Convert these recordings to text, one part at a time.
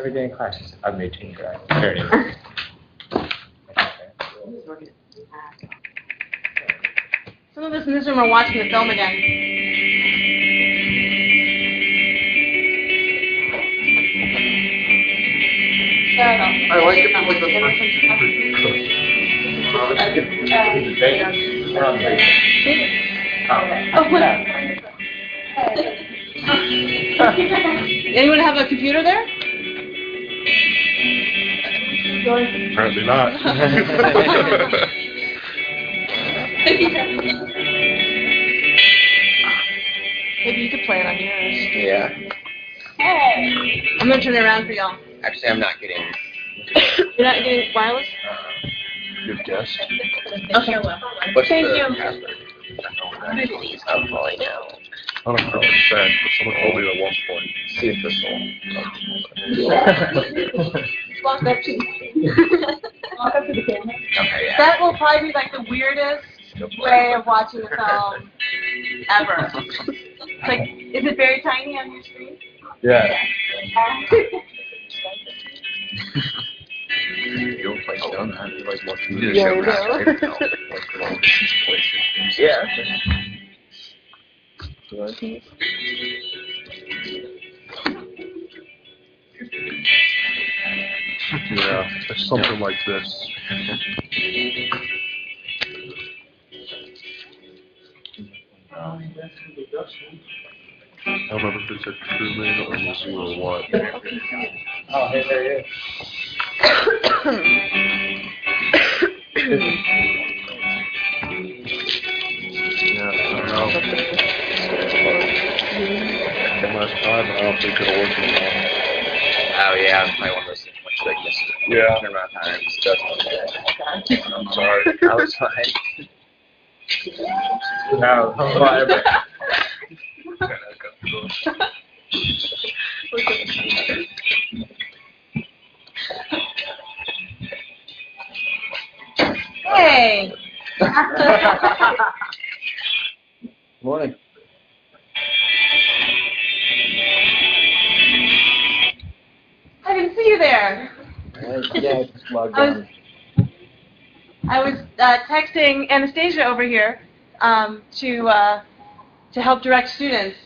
every day in class. I'm 18, right? There it is. Some of us in this room are watching the film again. I like it like the first. We're on the Anyone have a computer there? Apparently not. Maybe you could play it on yours. Yeah. Hey! I'm going to turn it around for y'all. Actually, I'm not getting. You're not getting wireless? Good guess. Okay. What's Thank the you. password? I'm calling now. I don't know what it said, but someone told me at one point. See if this will. Walk up to the camera. Okay, yeah. That will probably be like the weirdest way of watching a film ever. It's like, is it very tiny on your screen? Yeah. You don't play down that. Like watching Yeah, show I know. Yeah. Yeah, it's something like this. I don't remember if it's a Truman or Mizzou or what. Oh, hey, there he is. Yeah, I don't know. Last time, I don't think it'll work anymore. Oh yeah, it's probably one of those things once you miss Yeah. turnaround times. Doesn't. I'm sorry. I was fine. No, why? Hey! Morning. I didn't see you there. Yeah, I just logged I was- on. I was texting Anastasia over here to help direct students.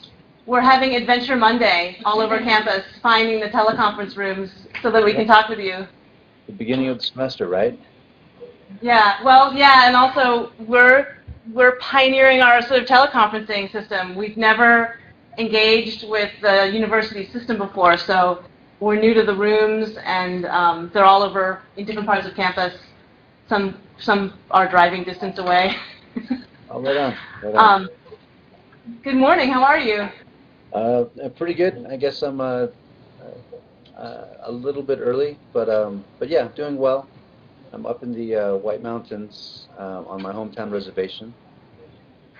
We're having Adventure Monday all over campus, finding the teleconference rooms so that we can talk with you. The beginning of the semester, right? Yeah, well, yeah, and also we're pioneering our sort of teleconferencing system. We've never engaged with the university system before, so we're new to the rooms, and they're all over in different parts of campus. Some are driving distance away. Oh, right on. Right on. Good morning. How are you? Pretty good. I guess I'm a little bit early, but yeah, doing well. I'm up in the White Mountains on my hometown reservation,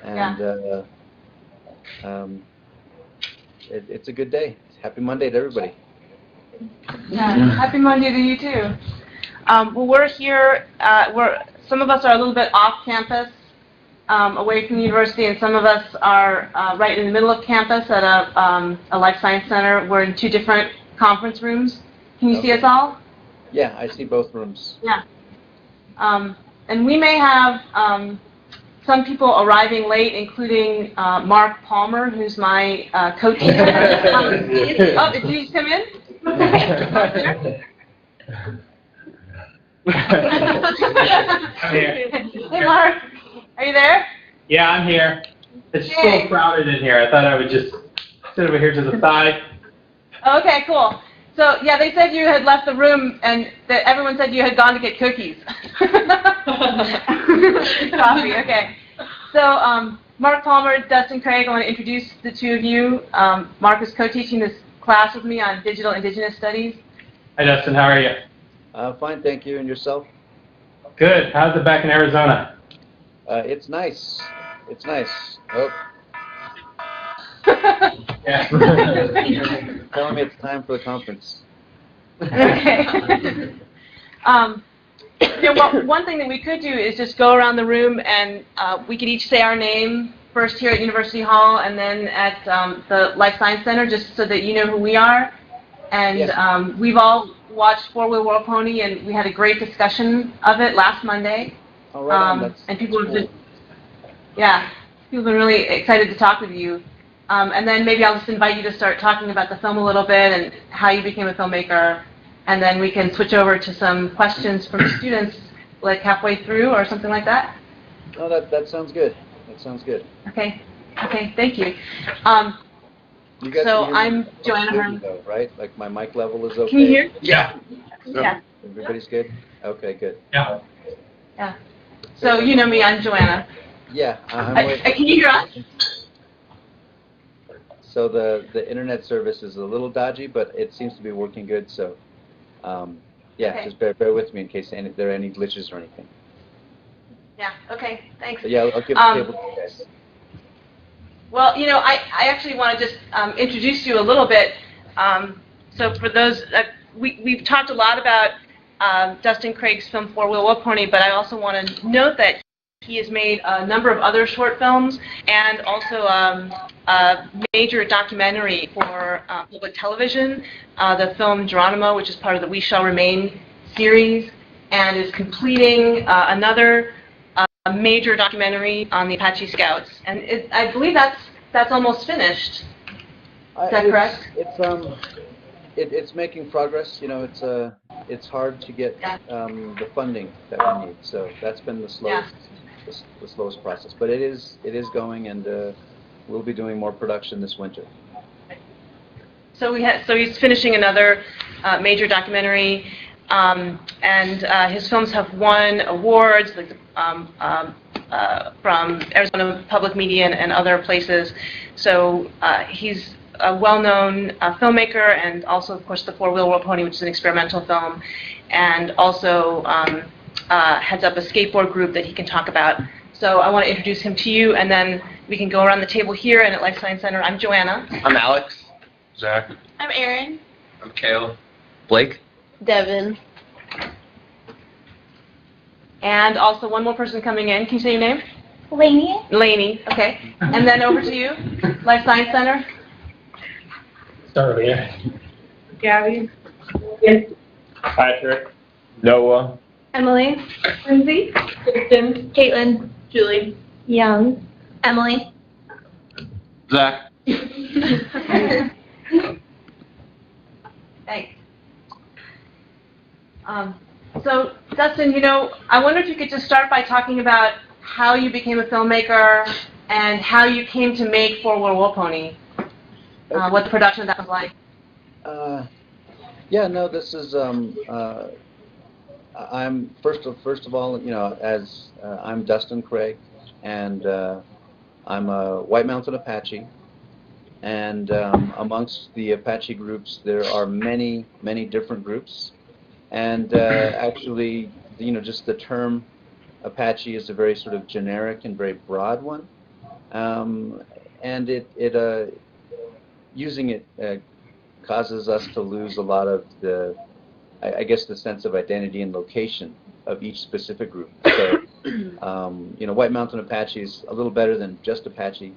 and it's a good day. Happy Monday to everybody. Yeah. Happy Monday to you too. Well, we're here. Some of us are a little bit off campus, away from the university, and some of us are right in the middle of campus at a life science center. We're in two different conference rooms. Can you see us all? Yeah, I see both rooms. Yeah. And we may have some people arriving late, including Mark Palmer, who's my co-teacher. Oh, did you just come in? Hey, Mark. Are you there? Yeah, I'm here. It's Hey. so crowded in here. I thought I would just sit over here to the side. Okay, cool. So, yeah, they said you had left the room, and that everyone said you had gone to get cookies. Coffee, okay. So, Mark Palmer, Dustinn Craig, I want to introduce the two of you. Mark is co-teaching this class with me on digital Indigenous studies. Hi, Dustin. How are you? Fine, thank you. And yourself? Good. How's it back in Arizona? It's nice. It's nice. Oh, Yeah. telling me it's time for the conference. Okay. One thing that we could do is just go around the room and we could each say our name first here at University Hall and then at the Life Science Center, just so that you know who we are. And Yes. we've all watched Four Wheel World Pony, and we had a great discussion of it last Monday. All right, on. And people have cool. just, yeah, people have been really excited to talk with you. And then maybe I'll just invite you to start talking about the film a little bit and how you became a filmmaker. And then we can switch over to some questions from students, like halfway through or something like that. Oh, that sounds good. That sounds good. Okay. Okay, thank you. You guys So can hear me I'm Joanna clearly, Herman. though, right? Like my mic level is okay. Can you hear? Yeah. Yeah. Everybody's good? Okay, good. Yeah. Yeah. So you know me, I'm Joanna. Yeah, I'm Can you hear us? So the internet service is a little dodgy, but it seems to be working good. So, yeah, Okay. just bear with me in case there are any glitches or anything. Yeah. Okay. Thanks. But yeah, I'll give the table to you guys. Well, you know, I actually want to just introduce you a little bit. So for those, we've talked a lot about Dustinn Craig's film Four Wheel World Pony, but I also want to note that he has made a number of other short films and also a major documentary for public television, the film Geronimo, which is part of the We Shall Remain series, and is completing another a major documentary on the Apache Scouts, and I believe that's almost finished. Is that correct? It's making progress. You know, it's hard to get the funding that we need. So that's been the slowest the slowest process. But it is going, and we'll be doing more production this winter. So he's finishing another major documentary. And his films have won awards like from Arizona Public Media and other places. So he's a well-known filmmaker, and also, of course, the Four Wheel World Pony, which is an experimental film, and also heads up a skateboard group that he can talk about. So I want to introduce him to you, and then we can go around the table here and at Life Science Center. I'm Joanna. I'm Alex. Zach. I'm Erin. I'm Kale. Blake. Devin. And also one more person coming in. Can you say your name? Lainey. Lainey. Okay. And then over to you, Life Science Center. Start over here. Gabby. Patrick. Noah. Emily. Lindsay. Kristen. Caitlin. Julie. Young. Emily. Zach. Thanks. So, Dustinn, you know, I wonder if you could just start by talking about how you became a filmmaker and how you came to make Four Wheel World Pony. What the production of that was like. Yeah, no, this is I'm first of all, you know, as I'm Dustinn Craig, and I'm a White Mountain Apache, and amongst the Apache groups there are many different groups, and actually, you know, just the term Apache is a very sort of generic and very broad one, and it using it causes us to lose a lot of the, I guess, the sense of identity and location of each specific group. So, you know, White Mountain Apache is a little better than just Apache,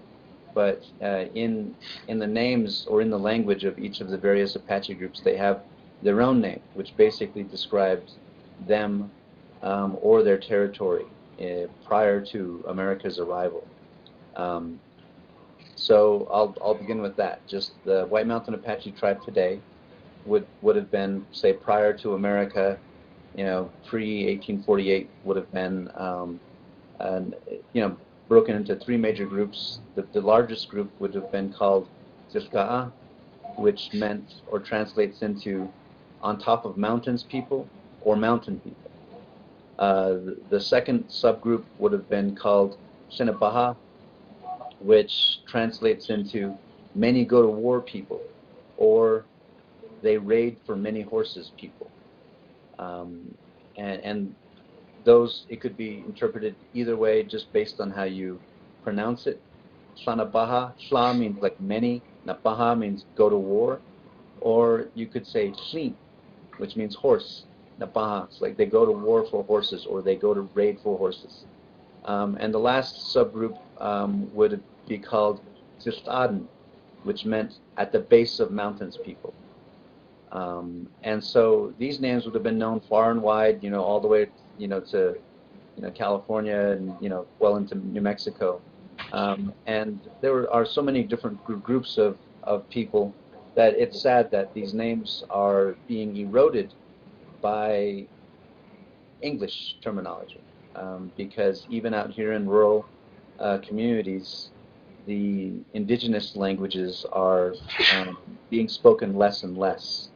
but in the names or in the language of each of the various Apache groups, they have their own name, which basically describes them or their territory prior to America's arrival. So I'll begin with that. Just the White Mountain Apache tribe today would have been, say, prior to America, you know, pre-1848 would have been, you know, broken into three major groups. The largest group would have been called Zifka'a, which meant or translates into on top of mountains people or mountain people. The second subgroup would have been called Shinapaha, which translates into many go to war people, or they raid for many horses people. And those, it could be interpreted either way, just based on how you pronounce it. Shanapaha, Shla means like many, Napaha means go to war, or you could say Shlin, which means horse. Napaha, it's like they go to war for horses, or they go to raid for horses. And the last subgroup would be called Zistaden, which meant at the base of mountains people. And so these names would have been known far and wide, all the way, to, California and, well into New Mexico. And there are so many different groups of people that it's sad that these names are being eroded by English terminology, because even out here in rural communities, the indigenous languages are being spoken less and less.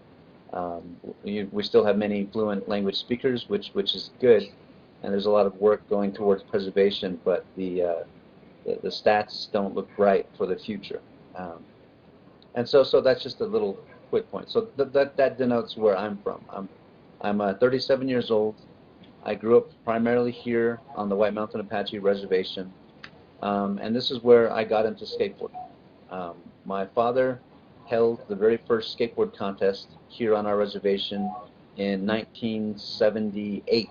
We still have many fluent language speakers, which is good, and there's a lot of work going towards preservation, but the stats don't look bright for the future. And so that's just a little quick point. So that denotes where I'm from. I'm 37 years old. I grew up primarily here on the White Mountain Apache Reservation, and this is where I got into skateboarding. My father held the very first skateboard contest here on our reservation in 1978.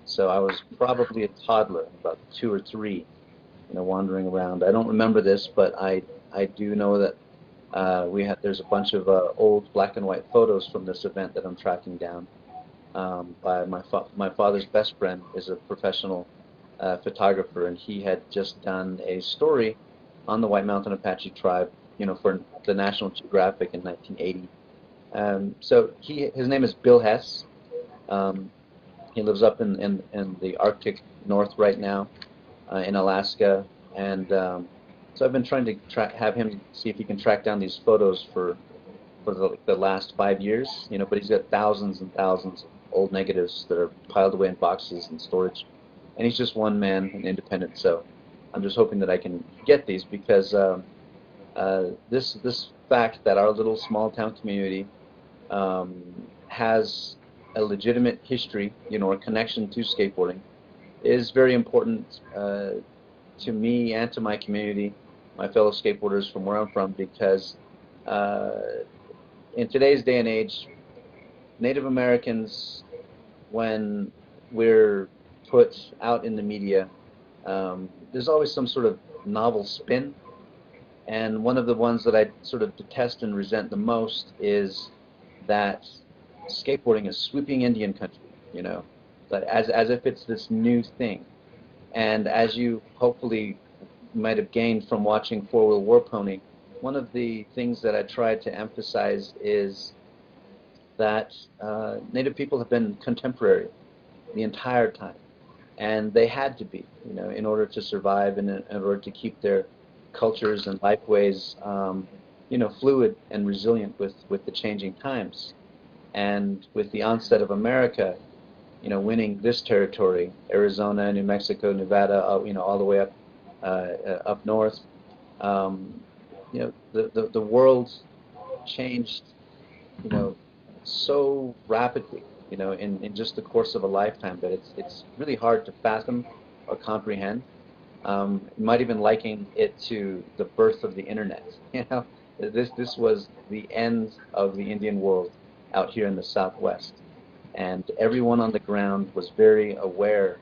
So I was probably a toddler, about 2 or 3, wandering around. I don't remember this, but I do know that there's a bunch of old black and white photos from this event that I'm tracking down. By my father's best friend is a professional photographer, and he had just done a story on the White Mountain Apache tribe, for the National Geographic in 1980. So his name is Bill Hess. He lives up in the Arctic North right now, in Alaska, and so I've been trying to have him see if he can track down these photos for the last 5 years, but he's got thousands and thousands of old negatives that are piled away in boxes and storage, and he's just one man and independent. So I'm just hoping that I can get these, because this fact that our little small town community has a legitimate history, or connection to skateboarding, is very important to me and to my community, my fellow skateboarders from where I'm from, because in today's day and age, Native Americans, when we're put out in the media, there's always some sort of novel spin. And one of the ones that I sort of detest and resent the most is that skateboarding is sweeping Indian country, but as if it's this new thing. And as you hopefully might have gained from watching Four Wheel War Pony, one of the things that I tried to emphasize is that Native people have been contemporary the entire time, and they had to be, in order to survive and in order to keep their cultures and lifeways, fluid and resilient with the changing times. And with the onset of America, winning this territory, Arizona, New Mexico, Nevada, all the way up north, the world changed, so rapidly, in just the course of a lifetime, that it's really hard to fathom or comprehend. You might even liken it to the birth of the internet. This was the end of the Indian world out here in the Southwest, and everyone on the ground was very aware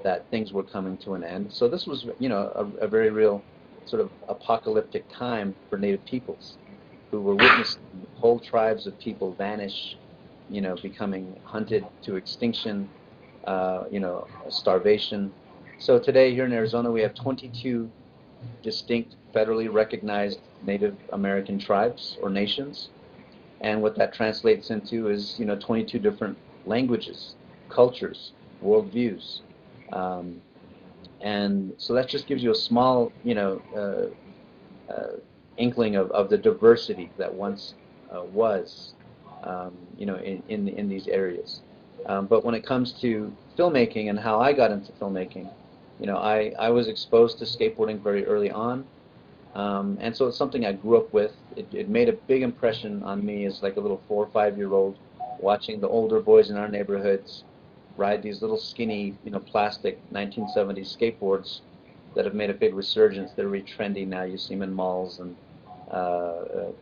that things were coming to an end. So this was, a very real sort of apocalyptic time for Native peoples, who were witnessing whole tribes of people vanish, becoming hunted to extinction, starvation. So today here in Arizona we have 22 distinct federally recognized Native American tribes or nations, and what that translates into is 22 different languages, cultures, worldviews, and so that just gives you a small inkling of the diversity that once was in these areas. But when it comes to filmmaking and how I got into filmmaking, I was exposed to skateboarding very early on, and so it's something I grew up with. It made a big impression on me as like a little 4 or 5-year-old, watching the older boys in our neighborhoods ride these little skinny, plastic 1970s skateboards that have made a big resurgence. They're really trendy now. You see them in malls, and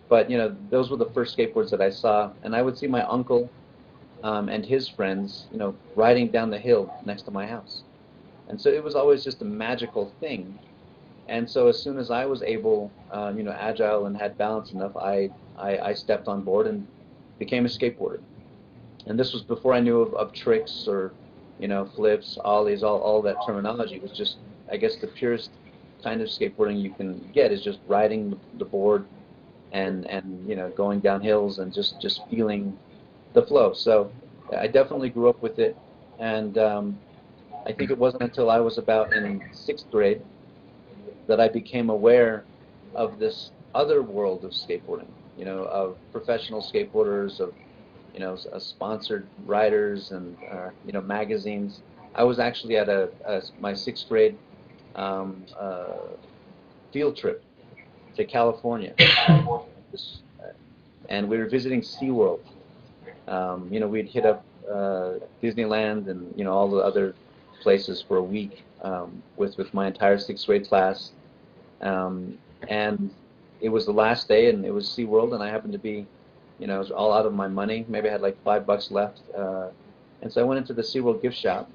but those were the first skateboards that I saw, and I would see my uncle and his friends, riding down the hill next to my house. And so it was always just a magical thing. And so as soon as I was able, agile and had balance enough, I stepped on board and became a skateboarder. And this was before I knew of tricks or, flips, ollies, all that terminology. It was just, I guess, the purest kind of skateboarding you can get is just riding the board and going down hills and just feeling the flow. So I definitely grew up with it, and I think it wasn't until I was about in 6th grade that I became aware of this other world of skateboarding, of professional skateboarders, of sponsored riders and magazines. I was actually at my 6th grade field trip to California, and we were visiting SeaWorld. We'd hit up Disneyland and all the other places for a week with my entire 6th grade class, and it was the last day, and it was SeaWorld, and I happened to be, it was all out of my money. Maybe I had like $5 left, and so I went into the SeaWorld gift shop,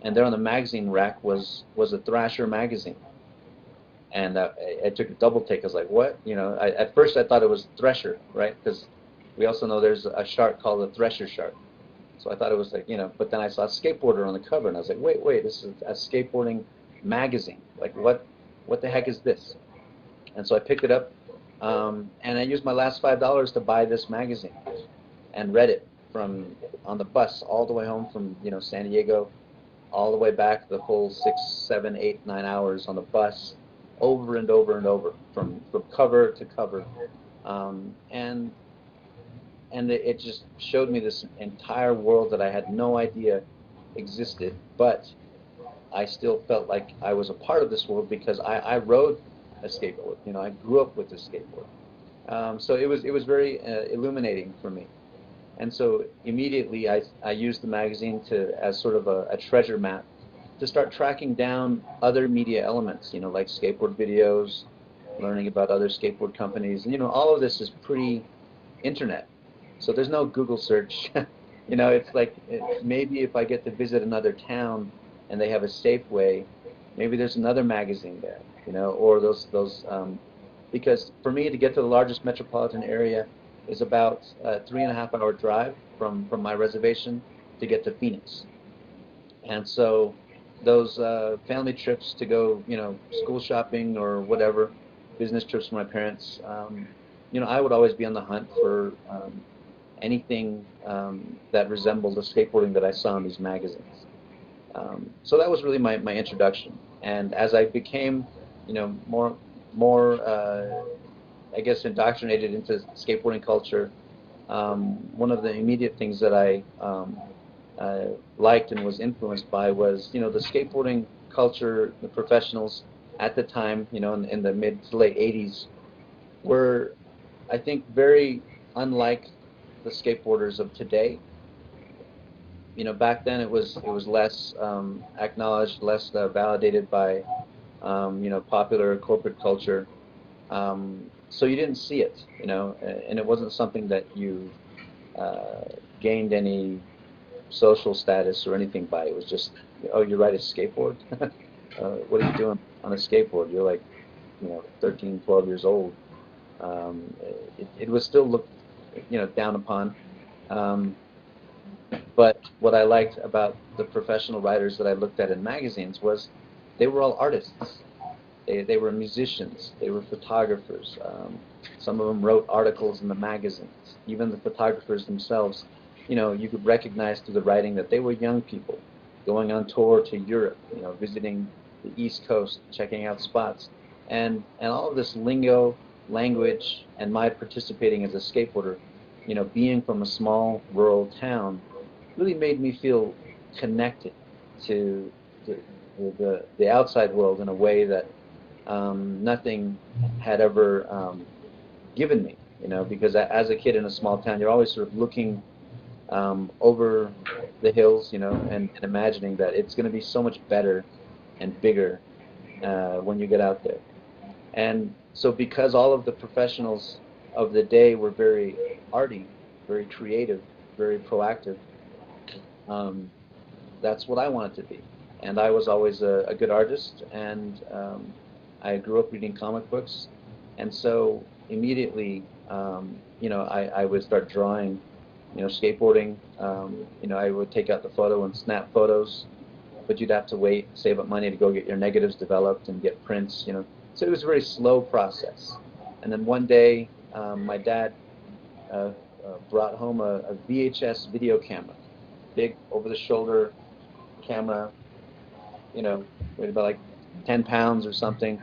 and there on the magazine rack was a Thrasher magazine. And I took a double take. I was like, what? At first I thought it was Thresher, right? Because we also know there's a shark called the Thresher shark. So I thought it was like, but then I saw a skateboarder on the cover, and I was like, wait, this is a skateboarding magazine. Like, what the heck is this? And so I picked it up, and I used my last $5 to buy this magazine and read it from on the bus all the way home from, San Diego, all the way back the whole 6, 7, 8, 9 hours on the bus, over and over and over, from cover to cover, and it just showed me this entire world that I had no idea existed, but I still felt like I was a part of this world because I rode a skateboard. I grew up with a skateboard, so it was very illuminating for me. And so immediately I used the magazine as sort of a treasure map to start tracking down other media elements, like skateboard videos, learning about other skateboard companies. And, all of this is pre-internet. So there's no Google search. It's like maybe if I get to visit another town and they have a Safeway, maybe there's another magazine there, or those because for me to get to the largest metropolitan area is about a 3.5-hour drive from my reservation to get to Phoenix. And so those family trips to go, school shopping or whatever, business trips for my parents, I would always be on the hunt for anything that resembled the skateboarding that I saw in these magazines. So that was really my introduction. And as I became, more I guess, indoctrinated into skateboarding culture, one of the immediate things that I liked and was influenced by was, the skateboarding culture, the professionals at the time, in the mid to late 80s, were, I think, very unlike the skateboarders of today. Back then it was less acknowledged, less validated by, popular corporate culture. So you didn't see it, and it wasn't something that you gained any social status or anything by. It was just, oh, you ride a skateboard? What are you doing on a skateboard? You're like, 13, 12 years old. It was still looked, down upon. But what I liked about the professional writers that I looked at in magazines was they were all artists. They were musicians. They were photographers. Some of them wrote articles in the magazines. Even the photographers themselves, you could recognize through the writing that they were young people going on tour to Europe, visiting the East Coast, checking out spots. And all of this lingo, language, and my participating as a skateboarder, being from a small rural town, really made me feel connected to the outside world in a way that nothing had ever given me, because as a kid in a small town, you're always sort of looking over the hills, and imagining that it's going to be so much better and bigger when you get out there. And so because all of the professionals of the day were very arty, very creative, very proactive, that's what I wanted to be. And I was always a good artist, and I grew up reading comic books. And so immediately, I would start drawing, skateboarding. I would take out the photo and snap photos, but you'd have to wait, save up money to go get your negatives developed and get prints. So it was a very slow process. And then one day, my dad brought home a VHS video camera, big over-the-shoulder camera, weighed about like 10 pounds or something,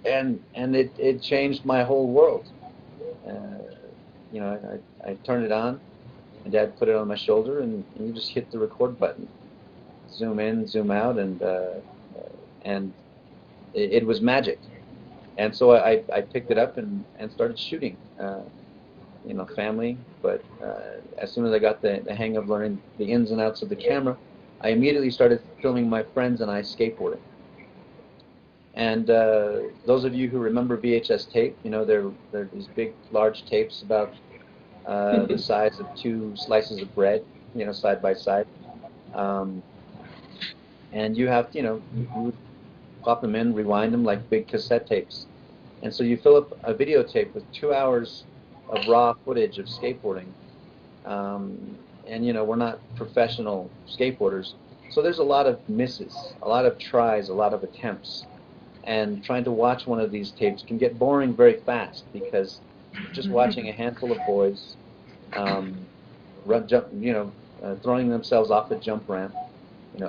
and it changed my whole world. I turned it on. My dad put it on my shoulder, and you just hit the record button, zoom in, zoom out, and it was magic. And so I picked it up and started shooting. Family, but as soon as I got the hang of learning the ins and outs of the camera, I immediately started filming my friends and I skateboarding. And those of you who remember VHS tape, they're these big, large tapes about the size of 2 slices of bread, side by side. And you have, you would pop them in, rewind them like big cassette tapes. And so you fill up a videotape with 2 hours of raw footage of skateboarding. And we're not professional skateboarders, so there's a lot of misses, a lot of tries, a lot of attempts. And trying to watch one of these tapes can get boring very fast, because just watching a handful of boys throwing themselves off the jump ramp,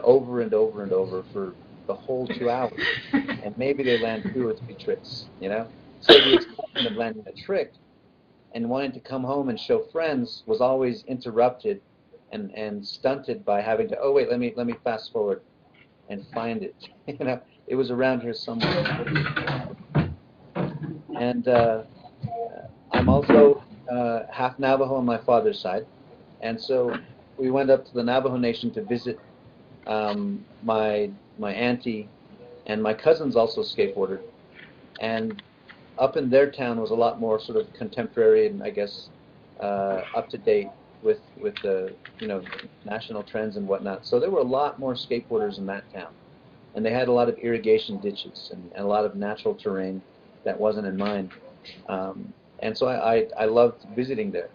over and over and over for the whole 2 hours, and maybe they land 2 or 3 tricks, So the excitement of landing a trick and wanting to come home and show friends was always interrupted and stunted by having to, oh wait, let me fast forward and find it. It was around here somewhere. And I'm also half Navajo on my father's side, and so we went up to the Navajo Nation to visit my auntie, and my cousins also skateboarded, and up in their town was a lot more sort of contemporary and I guess up to date with the national trends and whatnot. So there were a lot more skateboarders in that town, and they had a lot of irrigation ditches and a lot of natural terrain that wasn't in mine. And so I loved visiting there.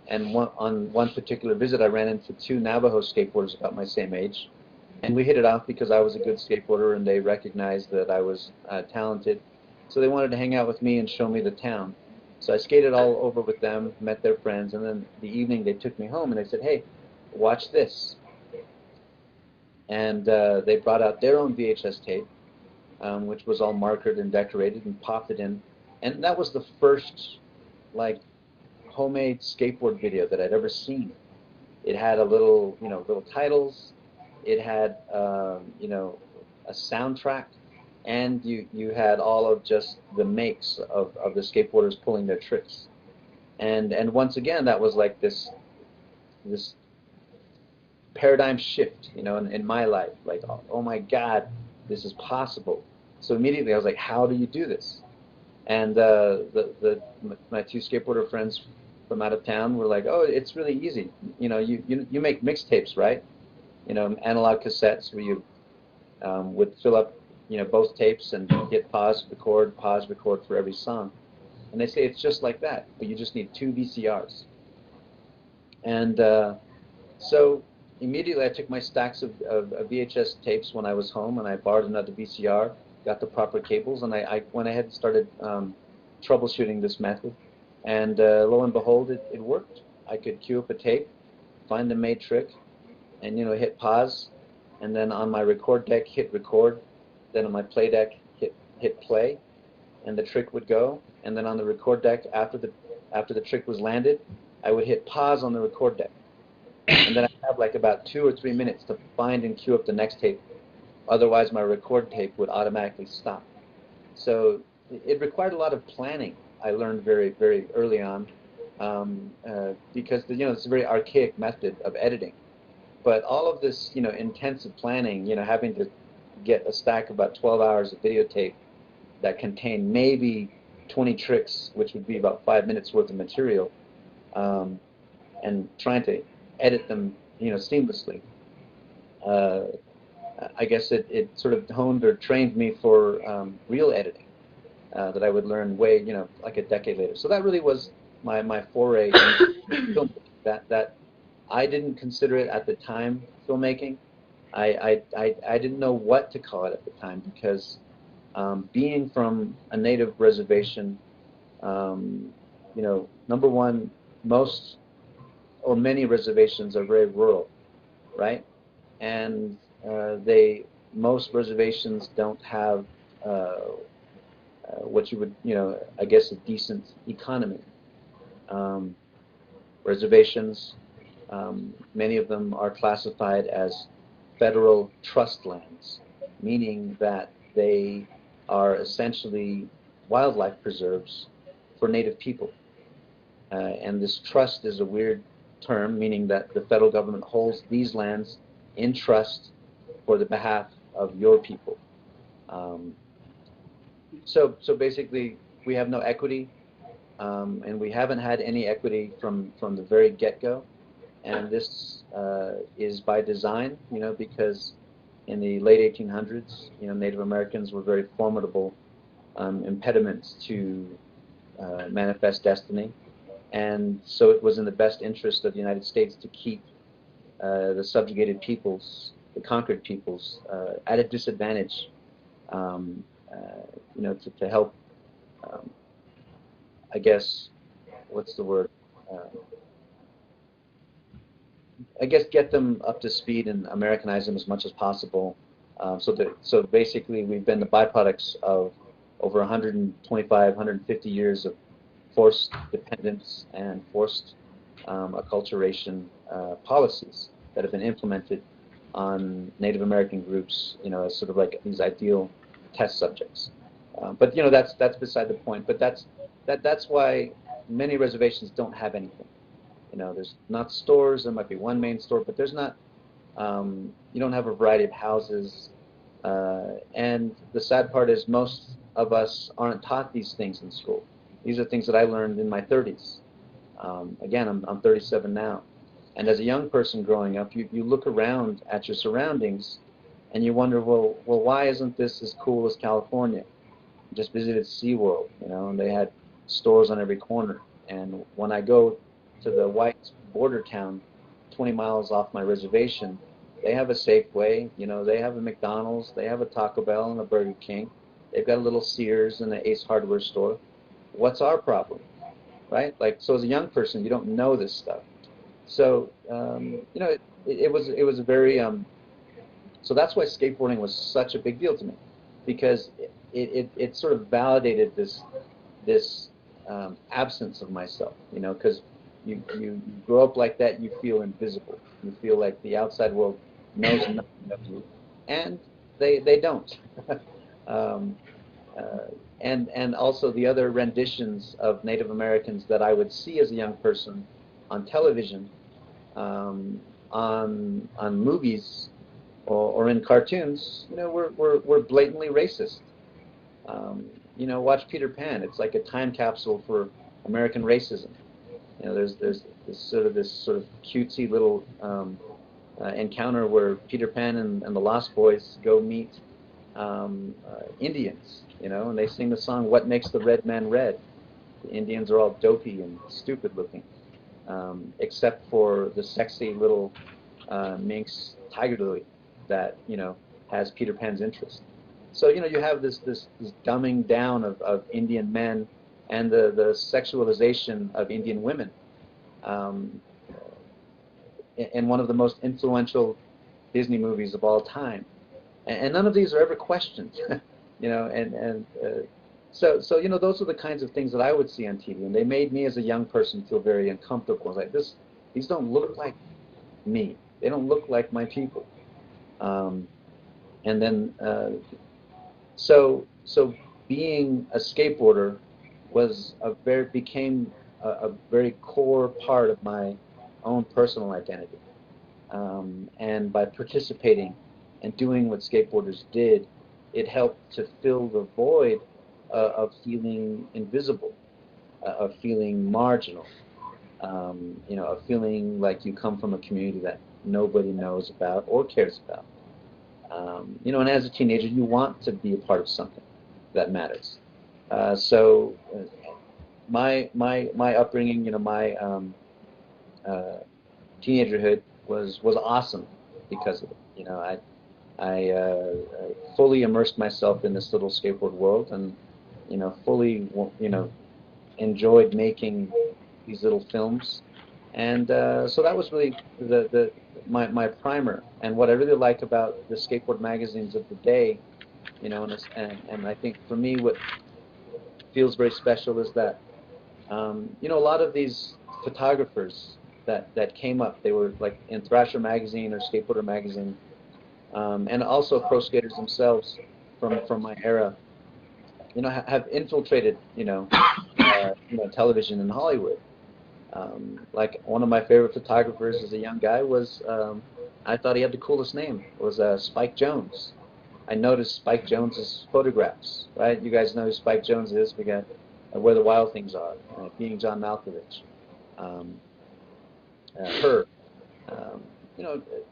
And on one particular visit, I ran into 2 Navajo skateboarders about my same age, and we hit it off because I was a good skateboarder and they recognized that I was talented. So they wanted to hang out with me and show me the town. So I skated all over with them, met their friends, and then the evening they took me home and they said, hey, watch this. And they brought out their own VHS tape, which was all markered and decorated, and popped it in. And that was the first, homemade skateboard video that I'd ever seen. It had a little titles. It had, a soundtrack. And you had all of just the makes of the skateboarders pulling their tricks. And once again, that was like this paradigm shift, in my life. Like, oh my God, this is possible. So immediately I was like, how do you do this? And my 2 skateboarder friends from out of town were like, oh, it's really easy. You make mixtapes, right? Analog cassettes where you would fill up both tapes and hit pause, record for every song. And they say it's just like that, but you just need 2 VCRs. And so immediately I took my stacks of VHS tapes when I was home, and I borrowed another VCR, got the proper cables, and I went ahead and started troubleshooting this method. And lo and behold, it worked. I could cue up a tape, find the made trick, and hit pause, and then on my record deck hit record. Then on my play deck, hit play, and the trick would go. And then on the record deck, after the trick was landed, I would hit pause on the record deck. And then I'd have like about 2 or 3 minutes to find and cue up the next tape. Otherwise, my record tape would automatically stop. So it required a lot of planning. I learned very, very early on because it's a very archaic method of editing. But all of this, intensive planning, having to get a stack of about 12 hours of videotape that contained maybe 20 tricks, which would be about 5 minutes worth of material, and trying to edit them, seamlessly. I guess it sort of honed or trained me for real editing. that I would learn way, like a decade later. So that really was my foray in film. That I didn't consider it at the time filmmaking. I didn't know what to call it at the time because being from a native reservation, number one, most or many reservations are very rural, right? And most reservations don't have what you would, I guess, a decent economy. Reservations, many of them are classified as federal trust lands, meaning that they are essentially wildlife preserves for native people. And this trust is a weird term, meaning that the federal government holds these lands in trust for the behalf of your people. So basically, we have no equity, and we haven't had any equity from the very get-go. And this is by design, because in the late 1800s, Native Americans were very formidable impediments to manifest destiny. And so it was in the best interest of the United States to keep the subjugated peoples, the conquered peoples, at a disadvantage, to help, I guess, what's the word? I guess get them up to speed and Americanize them as much as possible. So basically, we've been the byproducts of over 125, 150 years of forced dependence and forced acculturation policies that have been implemented on Native American groups, as sort of like these ideal test subjects. But that's beside the point. But that's why many reservations don't have anything. There's not stores. There might be one main store, but there's not. You don't have a variety of houses. And the sad part is most of us aren't taught these things in school. These are things that I learned in my 30s. Again, I'm 37 now. And as a young person growing up, you look around at your surroundings and you wonder, well, why isn't this as cool as California? I just visited SeaWorld, and they had stores on every corner. And when I go to the white border town 20 miles off my reservation, they have a Safeway, they have a McDonald's, they have a Taco Bell and a Burger King. They've got a little Sears and an Ace Hardware store. What's our problem, right? So as a young person, you don't know this stuff. So, it was a very, so that's why skateboarding was such a big deal to me, because it sort of validated this absence of myself, because you grow up like that, you feel invisible. You feel like the outside world knows nothing of you, and they don't. And also the other renditions of Native Americans that I would see as a young person on television, on movies, or in cartoons, were blatantly racist. Watch Peter Pan. It's like a time capsule for American racism. There's this sort of cutesy little encounter where Peter Pan and the Lost Boys go meet Indians, and they sing the song "What Makes the Red Man Red." The Indians are all dopey and stupid looking, except for the sexy little minx Tiger Lily that has Peter Pan's interest. So you have this dumbing down of Indian men and the sexualization of Indian women. In one of the most influential Disney movies of all time, and none of these are ever questioned. So those are the kinds of things that I would see on TV, and they made me as a young person feel very uncomfortable. Like these don't look like me. They don't look like my people. And then so being a skateboarder became a very core part of my own personal identity. And by participating and doing what skateboarders did, it helped to fill the void of feeling invisible, of feeling marginal, of feeling like you come from a community that nobody knows about or cares about. And as a teenager, you want to be a part of something that matters. My upbringing, my teenagerhood was awesome because of it. I fully immersed myself in this little skateboard world, and fully enjoyed making these little films, and so that was really my primer. And what I really like about the skateboard magazines of the day, and I think for me what feels very special is that a lot of these photographers that came up, they were like in Thrasher magazine or Skateboarder magazine, and also pro skaters themselves from my era, have infiltrated, television in Hollywood. Like one of my favorite photographers as a young guy was, I thought he had the coolest name, was Spike Jonze. I noticed Spike Jonze's photographs, right? You guys know who Spike Jonze is. We got Where the Wild Things Are, Being John Malkovich, Her.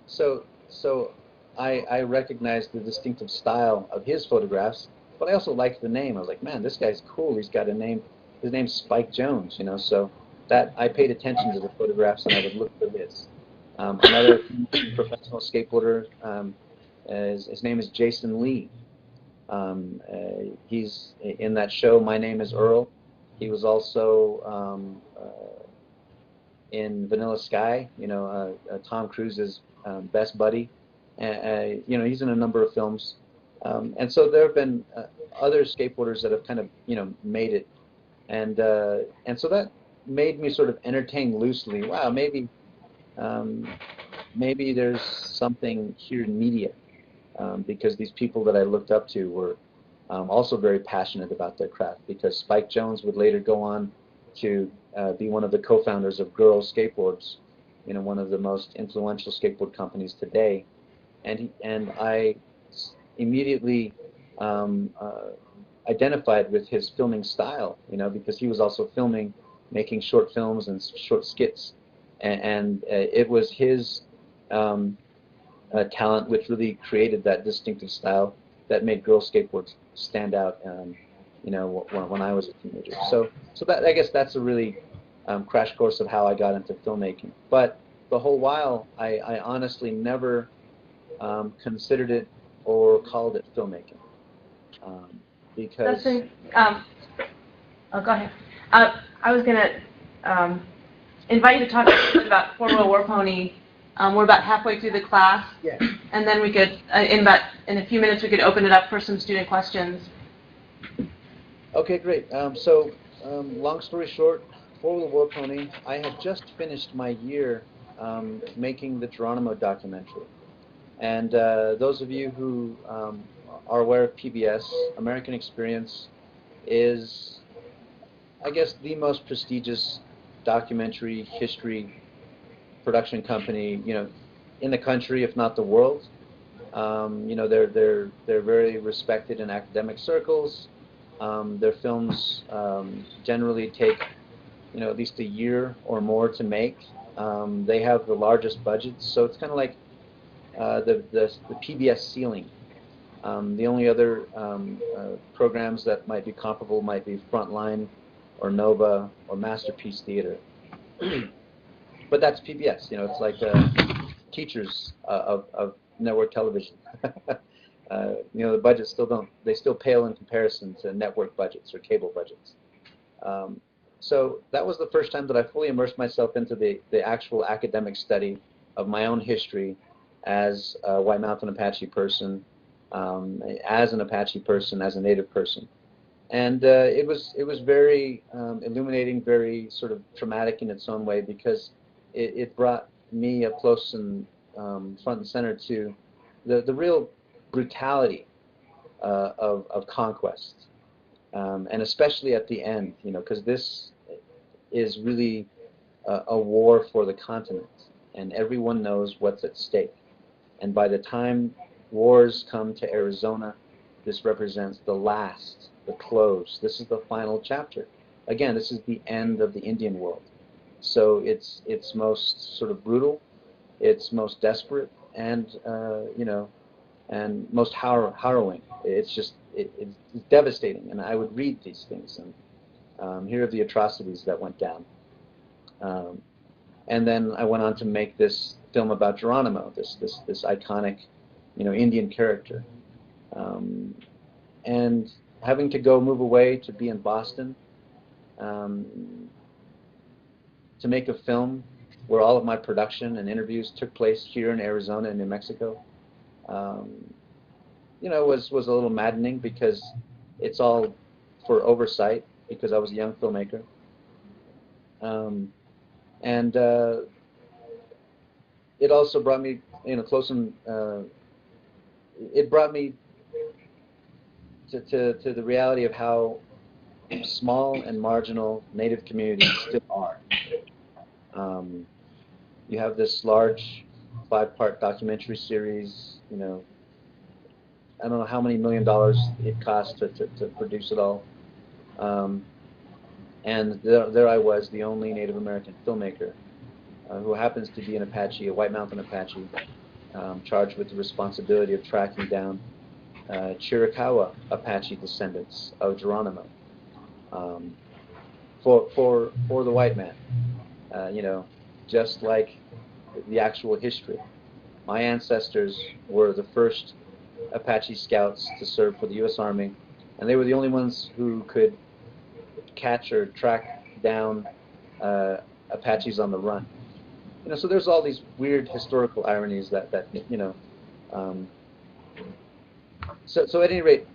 So I recognized the distinctive style of his photographs, but I also liked the name. I was like, man, this guy's cool. He's got a name. His name's Spike Jonze, so that I paid attention to the photographs and I would look for his. Another professional skateboarder, his name is Jason Lee. He's in that show, My Name is Earl. He was also in Vanilla Sky, Tom Cruise's best buddy. He's in a number of films. And so there have been other skateboarders that have kind of, made it. And so that made me sort of entertain loosely, wow, maybe there's something here in media, because these people that I looked up to were also very passionate about their craft, because Spike Jonze would later go on to be one of the co-founders of Girl Skateboards, one of the most influential skateboard companies today. And I immediately identified with his filming style, because he was also making short films and short skits, and it was his talent which really created that distinctive style that made Girl Skateboards stand out, when I was a teenager. So that, I guess that's a really crash course of how I got into filmmaking. But the whole while, I honestly never considered it or called it filmmaking, because. Oh, go ahead. I was going to invite you to talk a little bit about Four-Wheel War Pony. We're about halfway through the class, Yeah. And then we could, in a few minutes, we could open it up for some student questions. Okay, great. Long story short, Four-Wheel War Pony, I had just finished my year making the Geronimo documentary. And those of you who are aware of PBS, American Experience is, I guess, the most prestigious documentary history production company, in the country, if not the world. They're very respected in academic circles. Their films generally take, at least a year or more to make. They have the largest budgets, so it's kind of like the PBS ceiling. The only other programs that might be comparable might be Frontline or Nova or Masterpiece Theater. But that's PBS, it's like teachers of network television. The budgets still pale in comparison to network budgets or cable budgets. So that was the first time that I fully immersed myself into the actual academic study of my own history as a White Mountain Apache person, as an Apache person, as a Native person. And it was very illuminating, very sort of traumatic in its own way, because it brought me up close and front and center to the real brutality of conquest, and especially at the end, because this is really a war for the continent, and everyone knows what's at stake. And by the time wars come to Arizona, this represents the close. This is the final chapter. Again, this is the end of the Indian world. So it's most sort of brutal, it's most desperate, and and most harrowing. It's just it's devastating. And I would read these things and hear of the atrocities that went down. And then I went on to make this film about Geronimo, this iconic, Indian character. And having to move away to be in Boston, to make a film where all of my production and interviews took place here in Arizona and New Mexico, was a little maddening, because it's all for oversight, because I was a young filmmaker. And it also brought me, close and it brought me to the reality of how small and marginal Native communities still are. You have this large 5-part documentary series, I don't know how many $1 million it cost to produce it all. And there I was, the only Native American filmmaker who happens to be an Apache, a White Mountain Apache, charged with the responsibility of tracking down Chiricahua Apache descendants of Geronimo for the white man. Just like the actual history. My ancestors were the first Apache scouts to serve for the U.S. Army, and they were the only ones who could catch or track down Apaches on the run. So there's all these weird historical ironies that So at any rate,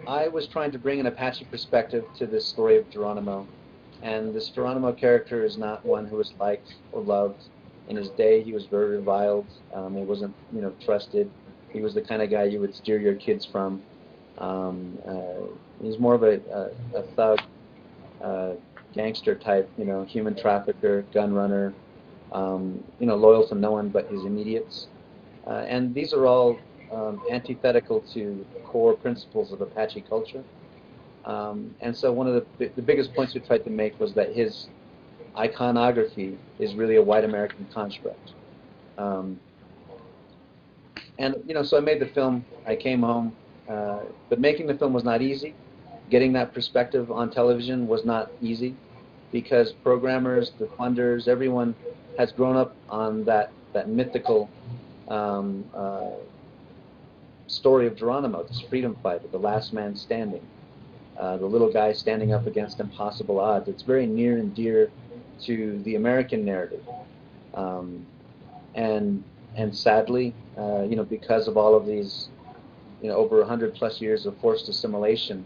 I was trying to bring an Apache perspective to this story of Geronimo, and this Geronimo character is not one who was liked or loved. In his day, he was very reviled. He wasn't, trusted. He was the kind of guy you would steer your kids from. He's more of a thug, gangster type, human trafficker, gun runner, loyal to no one but his immediates. And these are all antithetical to core principles of Apache culture. And so one of the biggest points we tried to make was that his iconography is really a white American construct. And so I made the film. I came home, but making the film was not easy. Getting that perspective on television was not easy, because programmers, the funders, everyone has grown up on that mythical story of Geronimo, this freedom fighter, the last man standing, the little guy standing up against impossible odds. It's very near and dear to the American narrative, and sadly, because of all of these, over 100+ years of forced assimilation,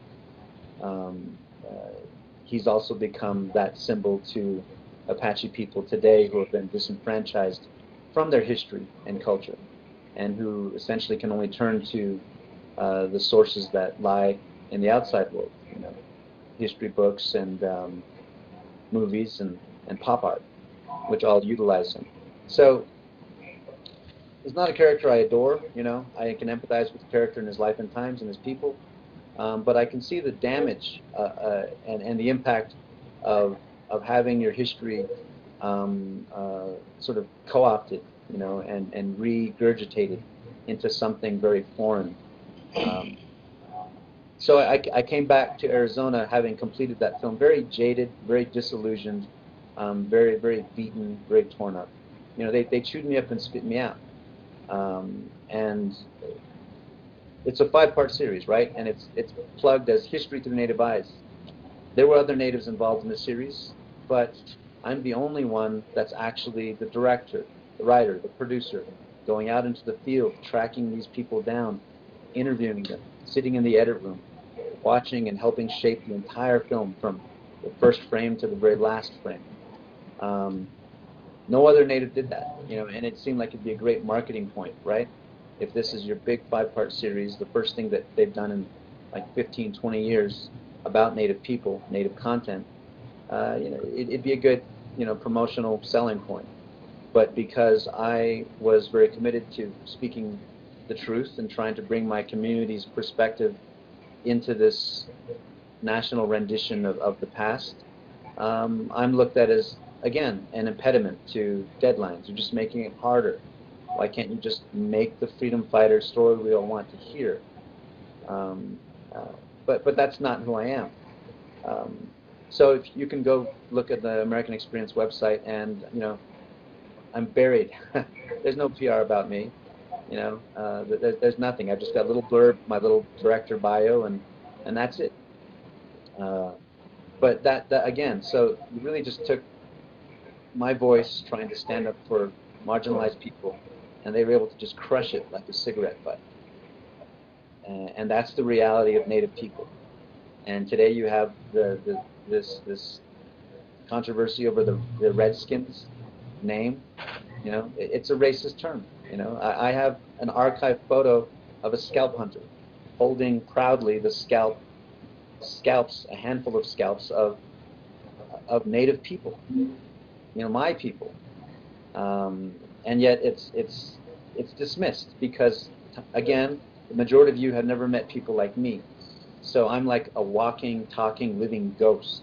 he's also become that symbol to Apache people today who have been disenfranchised from their history and culture, and who essentially can only turn to the sources that lie in the outside world, history books and movies and pop art, which all utilize him. So he's not a character I adore. I can empathize with the character and his life and times and his people, but I can see the damage and the impact of having your history sort of co-opted, and regurgitated into something very foreign. So I came back to Arizona having completed that film, very jaded, very disillusioned, very, very beaten, very torn up. They chewed me up and spit me out. And it's a 5-part series, right? And it's plugged as History Through Native Eyes. There were other natives involved in the series, but I'm the only one that's actually the director, the writer, the producer, going out into the field, tracking these people down, interviewing them, sitting in the edit room, watching and helping shape the entire film from the first frame to the very last frame. No other native did that, and it seemed like it'd be a great marketing point, right? If this is your big 5-part series, the first thing that they've done in like 15, 20 years about native people, native content, it'd be a good, promotional selling point. But because I was very committed to speaking the truth and trying to bring my community's perspective into this national rendition of the past, I'm looked at as, again, an impediment to deadlines. You're just making it harder. Why can't you just make the freedom fighter story we all want to hear? But that's not who I am. So if you can go look at the American Experience website, and I'm buried. There's no PR about me. There's nothing. I've just got a little blurb, my little director bio, and that's it. But that again, so you really just took my voice trying to stand up for marginalized people, and they were able to just crush it like a cigarette butt. And that's the reality of Native people. And today you have this controversy over the Redskins name. It's a racist term. I have an archive photo of a scalp hunter holding proudly the scalps, a handful of scalps of Native people. My people. And yet it's dismissed because, again, the majority of you have never met people like me. So I'm like a walking, talking, living ghost.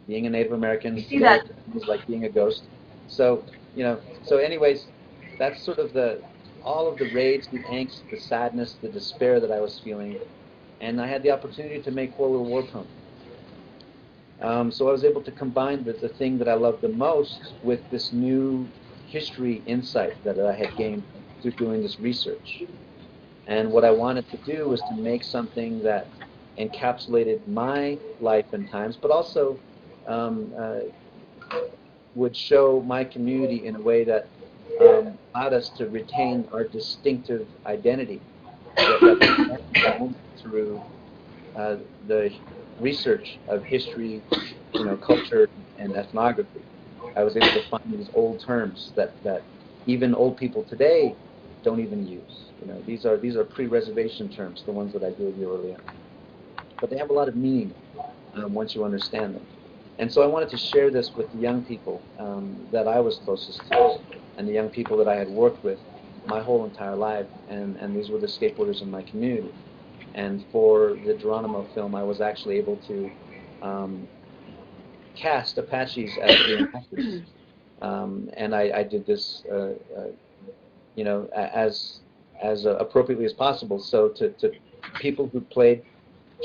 Being a Native American is like being a ghost. So, so anyways, that's sort of all of the rage, the angst, the sadness, the despair that I was feeling. And I had the opportunity to make Horror War Poem. So I was able to combine the thing that I loved the most with this new history insight that I had gained through doing this research. And what I wanted to do was to make something that encapsulated my life and times, but also would show my community in a way that allowed us to retain our distinctive identity through the research of history, culture, and ethnography. I was able to find these old terms that even old people today don't even use. These are pre-reservation terms, the ones that I gave you earlier. But they have a lot of meaning once you understand them. And so I wanted to share this with the young people that I was closest to, and the young people that I had worked with my whole entire life, and these were the skateboarders in my community. And for the Geronimo film, I was actually able to cast Apaches as the actors. And I did this, as appropriately as possible. So to people who played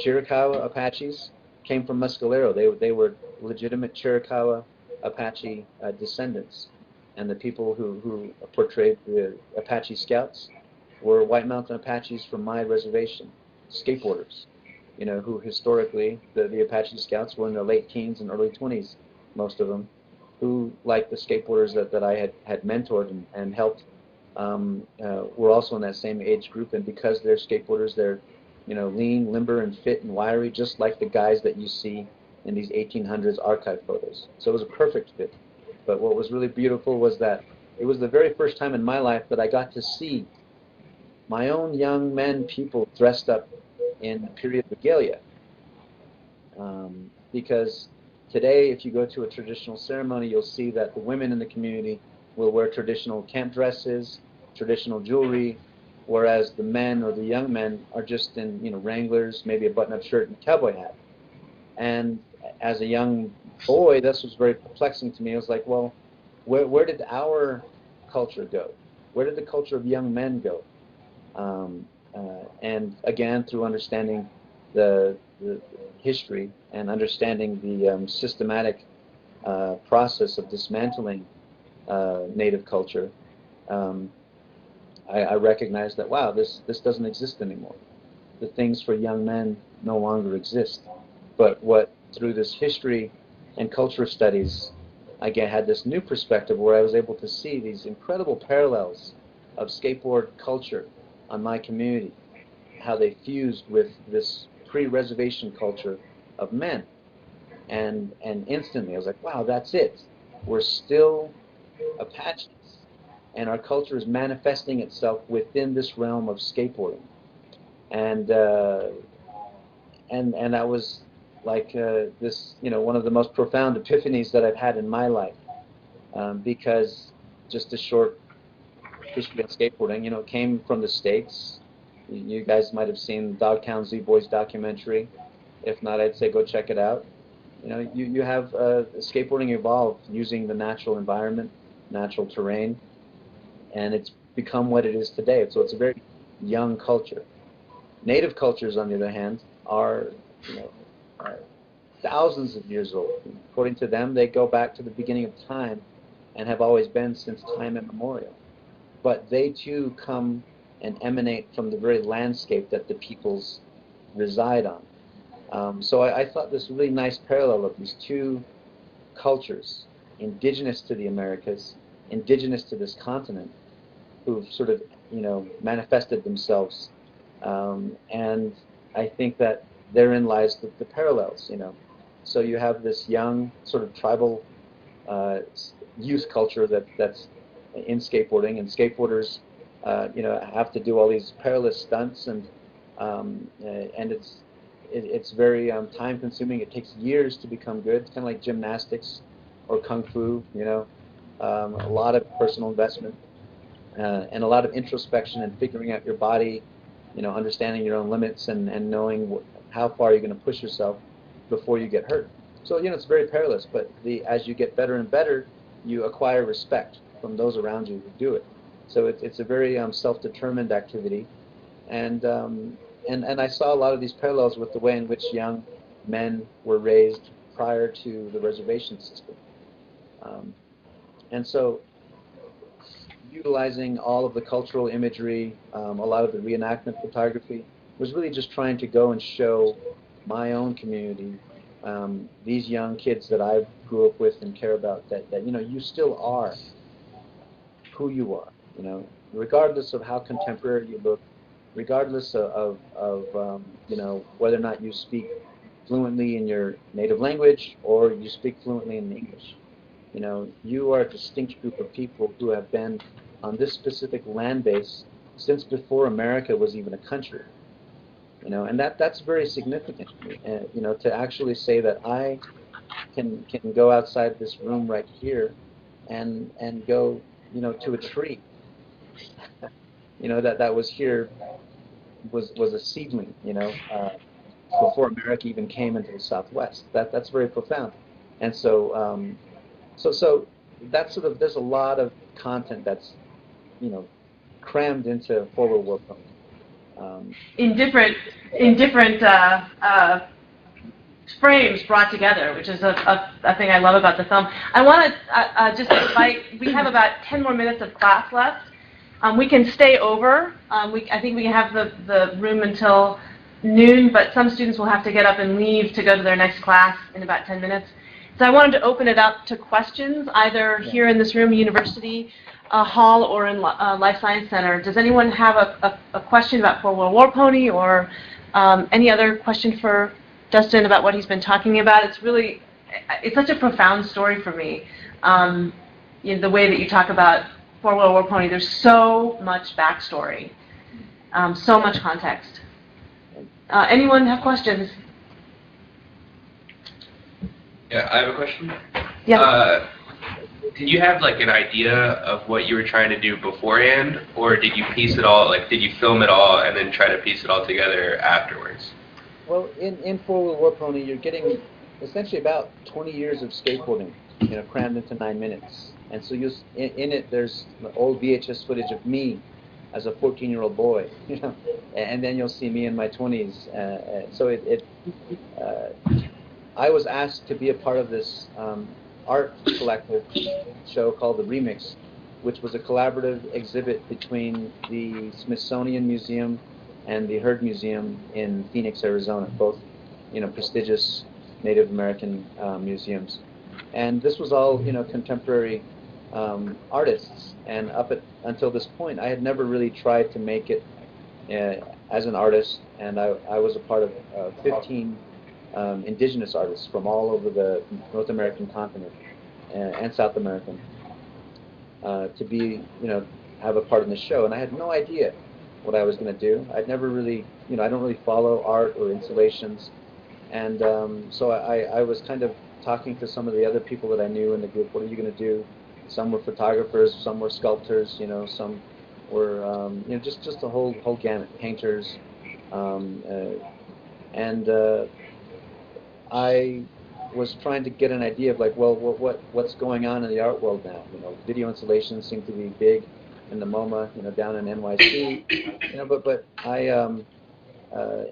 Chiricahua Apaches came from Mescalero. They were legitimate Chiricahua Apache descendants. And the people who portrayed the Apache Scouts were White Mountain Apaches from my reservation, skateboarders, who historically, the Apache Scouts were in their late teens and early 20s, most of them, who, like the skateboarders that I had mentored and helped, were also in that same age group. And because they're skateboarders, they're lean, limber, and fit and wiry, just like the guys that you see in these 1800s archive photos. So it was a perfect fit. But what was really beautiful was that it was the very first time in my life that I got to see my own young men, people dressed up in period regalia. Because today, if you go to a traditional ceremony, you'll see that the women in the community will wear traditional camp dresses, traditional jewelry, whereas the men or the young men are just in Wranglers, maybe a button-up shirt and a cowboy hat. And as a young boy, this was very perplexing to me. I was like, well, where did our culture go? Where did the culture of young men go? And again, through understanding the history and understanding the systematic process of dismantling Native culture, I recognized that, wow, this doesn't exist anymore. The things for young men no longer exist. But through this history and culture studies, I had this new perspective where I was able to see these incredible parallels of skateboard culture on my community, how they fused with this pre-reservation culture of men. And instantly I was like, wow, that's it. We're still Apaches, and our culture is manifesting itself within this realm of skateboarding. And I was like this, one of the most profound epiphanies that I've had in my life, because just a short history of skateboarding, came from the States. You guys might have seen Dogtown Z-Boys documentary. If not, I'd say go check it out. You have skateboarding evolved using the natural environment, natural terrain, and it's become what it is today. So it's a very young culture. Native cultures, on the other hand, are, are thousands of years old. According to them, they go back to the beginning of time and have always been since time immemorial. But they too come and emanate from the very landscape that the peoples reside on. So I thought this really nice parallel of these two cultures, indigenous to the Americas, indigenous to this continent, who've sort of, manifested themselves. And I think that therein lies the parallels, So you have this young sort of tribal youth culture that's in skateboarding, and skateboarders, have to do all these perilous stunts, and it's very time-consuming. It takes years to become good. It's kind of like gymnastics or kung fu, a lot of personal investment and a lot of introspection and figuring out your body, understanding your own limits and knowing how far you're going to push yourself before you get hurt. So, it's very perilous, but as you get better and better, you acquire respect from those around you who do it. So it's a very self-determined activity, and I saw a lot of these parallels with the way in which young men were raised prior to the reservation system. And so utilizing all of the cultural imagery, a lot of the reenactment photography, was really just trying to go and show my own community, these young kids that I grew up with and care about, that you still are who you are, regardless of how contemporary you look, regardless of whether or not you speak fluently in your native language or you speak fluently in English. You are a distinct group of people who have been on this specific land base since before America was even a country. And that's very significant. To actually say that I can go outside this room right here and go, to a tree, that was here, was a seedling, before America even came into the Southwest. That's very profound. And so, so that's sort of, there's a lot of content that's, crammed into Forward War Pony. In different frames brought together, which is a thing I love about the film. I want to just invite, we have about 10 more minutes of class left. We can stay over. I think we have the room until noon, but some students will have to get up and leave to go to their next class in about 10 minutes. So I wanted to open it up to questions, either here in this room, University Hall, or in Life Science Center. Does anyone have a question about Forward War Pony, or any other question for Dustinn about what he's been talking about? It's such a profound story for me. The way that you talk about Forward War Pony, there's so much backstory, so much context. Anyone have questions? Yeah, I have a question. Yeah. Did you have like an idea of what you were trying to do beforehand, or did you piece it all, did you film it all and then try to piece it all together afterwards? Well, in Forward War Pony, you're getting essentially about 20 years of skateboarding, crammed into 9 minutes. And so in it, there's old VHS footage of me as a 14-year-old boy, and then you'll see me in my 20s. So I was asked to be a part of this art collective show called The Remix, which was a collaborative exhibit between the Smithsonian Museum and the Heard Museum in Phoenix, Arizona, both prestigious Native American museums. And this was all contemporary artists, and until this point I had never really tried to make it as an artist, and I was a part of 15 indigenous artists from all over the North American continent and South American to be, have a part in the show. And I had no idea what I was going to do. I'd never really, I don't really follow art or installations. And so I was kind of talking to some of the other people that I knew in the group. What are you going to do? Some were photographers, some were sculptors, some were, just a whole gamut, painters. I was trying to get an idea of what's going on in the art world now. Video installations seem to be big. in the MoMA, down in NYC, but I,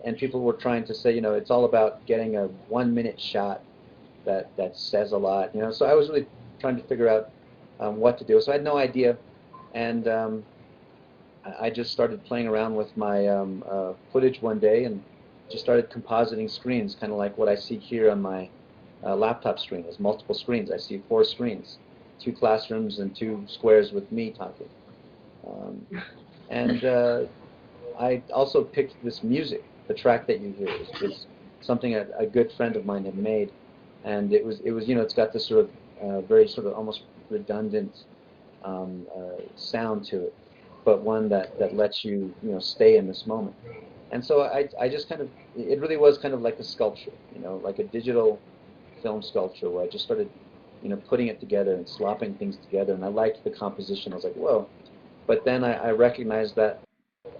and people were trying to say, it's all about getting a 1-minute shot that says a lot, so I was really trying to figure out what to do. So I had no idea, and I just started playing around with my footage one day and just started compositing screens, kind of like what I see here on my laptop screen. There's multiple screens. I see 4 screens, 2 classrooms and 2 squares with me talking. I also picked this music. The track that you hear is something a good friend of mine had made, and it was it's got this sort of very sort of almost redundant sound to it, but one that lets you stay in this moment. And so I just kind of, it really was kind of like a sculpture, like a digital film sculpture, where I just started putting it together and slopping things together, and I liked the composition. I was like, whoa. But then I recognized that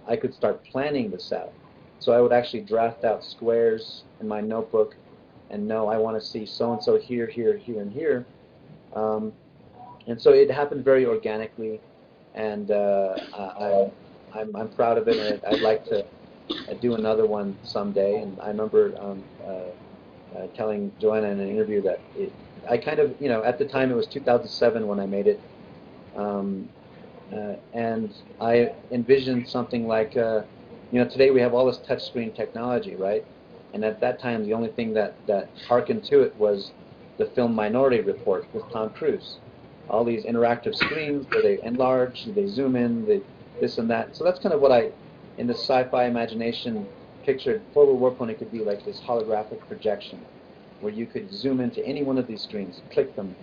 I could start planning this out. So I would actually draft out squares in my notebook and know I want to see so-and-so here, here, here, and here. And so it happened very organically, and I'm proud of it, and I'd like to do another one someday. And I remember telling Joanna in an interview that I kind of, at the time it was 2007 when I made it, and I envisioned something like, today we have all this touchscreen technology, right? And at that time, the only thing that harkened to it was the film Minority Report with Tom Cruise. All these interactive screens where they enlarge, they zoom in, they this and that. So that's kind of what I, in the sci-fi imagination, pictured Forward War Pony could be like this holographic projection, where you could zoom into any one of these screens, click them,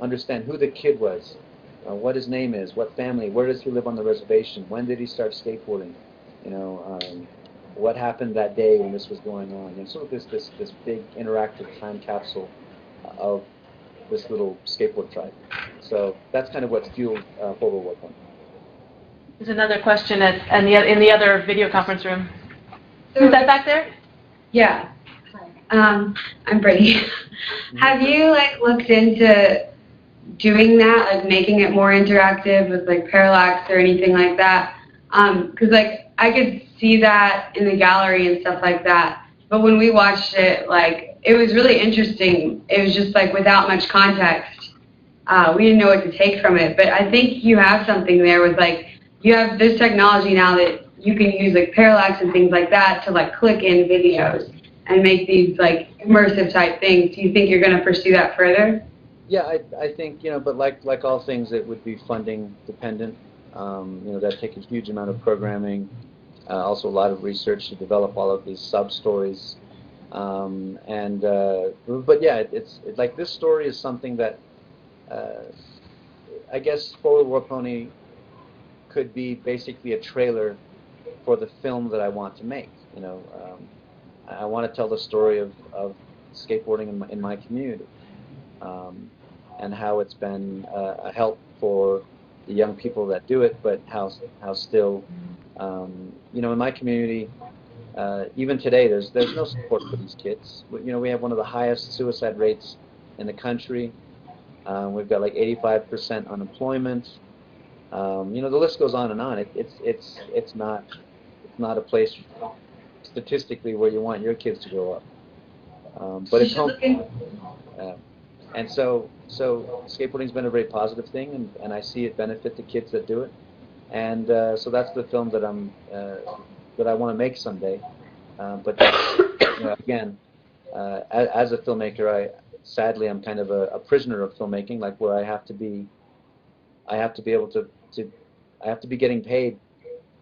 understand who the kid was, what his name is, what family, where does he live on the reservation, when did he start skateboarding, what happened that day when this was going on, and sort of this big interactive time capsule of this little skateboard tribe. So that's kind of what's fueled Forward War Pony. There's another question in the other video conference room. Is that back there? Yeah. I'm Brittany. Have you looked into doing that, making it more interactive with parallax or anything like that? Because I could see that in the gallery and stuff like that. But when we watched it, it was really interesting. It was just without much context. We didn't know what to take from it. But I think you have something there with you have this technology now that you can use parallax and things like that to click in videos and make these immersive type things. Do you think you're going to pursue that further? Yeah, I think, but like all things, it would be funding dependent. That take a huge amount of programming, also a lot of research to develop all of these sub-stories. But yeah, it's this story is something that I guess Forward War Pony could be basically a trailer for the film that I want to make. I want to tell the story of skateboarding in my community, and how it's been a help for the young people that do it, but how still, in my community, even today, there's no support for these kids. We have one of the highest suicide rates in the country. We've got 85% unemployment. The list goes on and on. It's not a place statistically where you want your kids to grow up. But it's home. And so skateboarding's been a very positive thing, and I see it benefit the kids that do it. And so that's the film that that I want to make someday. But again, as a filmmaker, sadly I'm kind of a prisoner of filmmaking, where I have to be able to I have to be getting paid,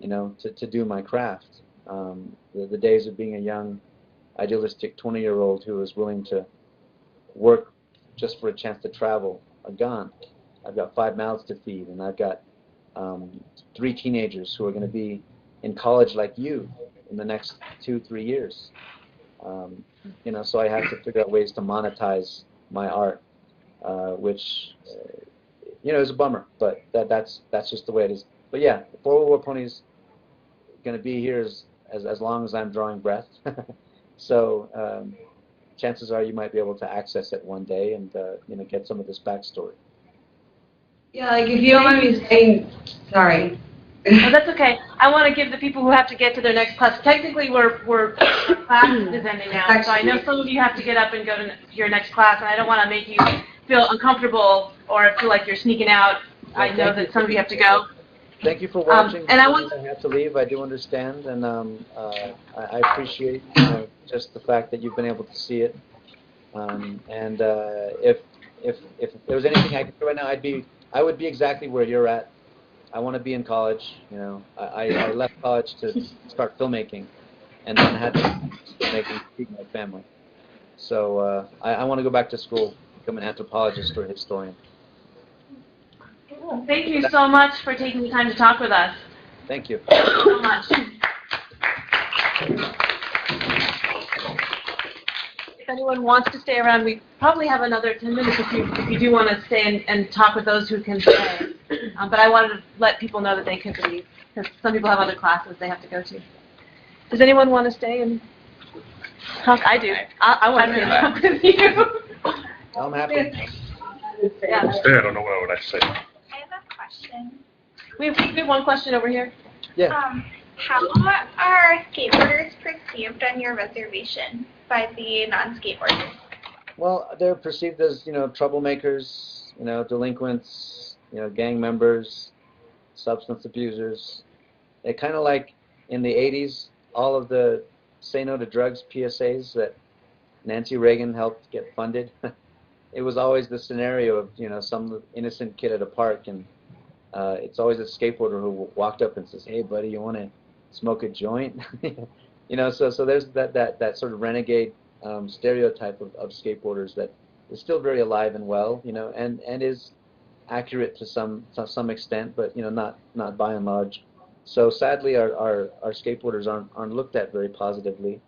to do my craft. The days of being a young, idealistic 20-year-old who is willing to work just for a chance to travel are gone. I've got 5 mouths to feed, and I've got 3 teenagers who are going to be in college like you in the next 2-3 years. So I have to figure out ways to monetize my art, which is a bummer, but that's just the way it is. But yeah, Forward War Pony's going to be here as long as I'm drawing breath. So chances are you might be able to access it one day and get some of this backstory. Yeah, like if you don't mind me saying, sorry. Oh, that's okay. I want to give the people who have to get to their next class. Technically, we're class is ending now, so I know some of you have to get up and go to your next class, and I don't want to make you feel uncomfortable or feel like you're sneaking out. I know that some of you have to go. Thank you for watching. And I want. I have to leave. I do understand, and I appreciate just the fact that you've been able to see it. If there was anything I could do right now, I would be exactly where you're at. I want to be in college. I left college to start filmmaking, and then had to filmmaking to feed my family. So I want to go back to school, become an anthropologist or a historian. Thank you so much for taking the time to talk with us. Thank you. Thank you so much. If anyone wants to stay around, we probably have another 10 minutes if you do want to stay and talk with those who can stay. But I wanted to let people know that they could leave, because some people have other classes they have to go to. Does anyone want to stay and talk? I do. I want to stay and talk with you. I'm happy. Yeah. Stay, I don't know what I say. I have a question. We have one question over here. Yeah. How are skateboarders perceived on your reservation by the non-skateboarders? Well, they're perceived as troublemakers, delinquents, gang members, substance abusers. It kind of like in the 80s, all of the Say No to Drugs PSAs that Nancy Reagan helped get funded. It was always the scenario of some innocent kid at a park, and it's always a skateboarder who walked up and says, "Hey, buddy, you want to smoke a joint?" So there's that sort of renegade stereotype of skateboarders that is still very alive and well, and is accurate to some extent, but not by and large. So sadly, our skateboarders aren't looked at very positively.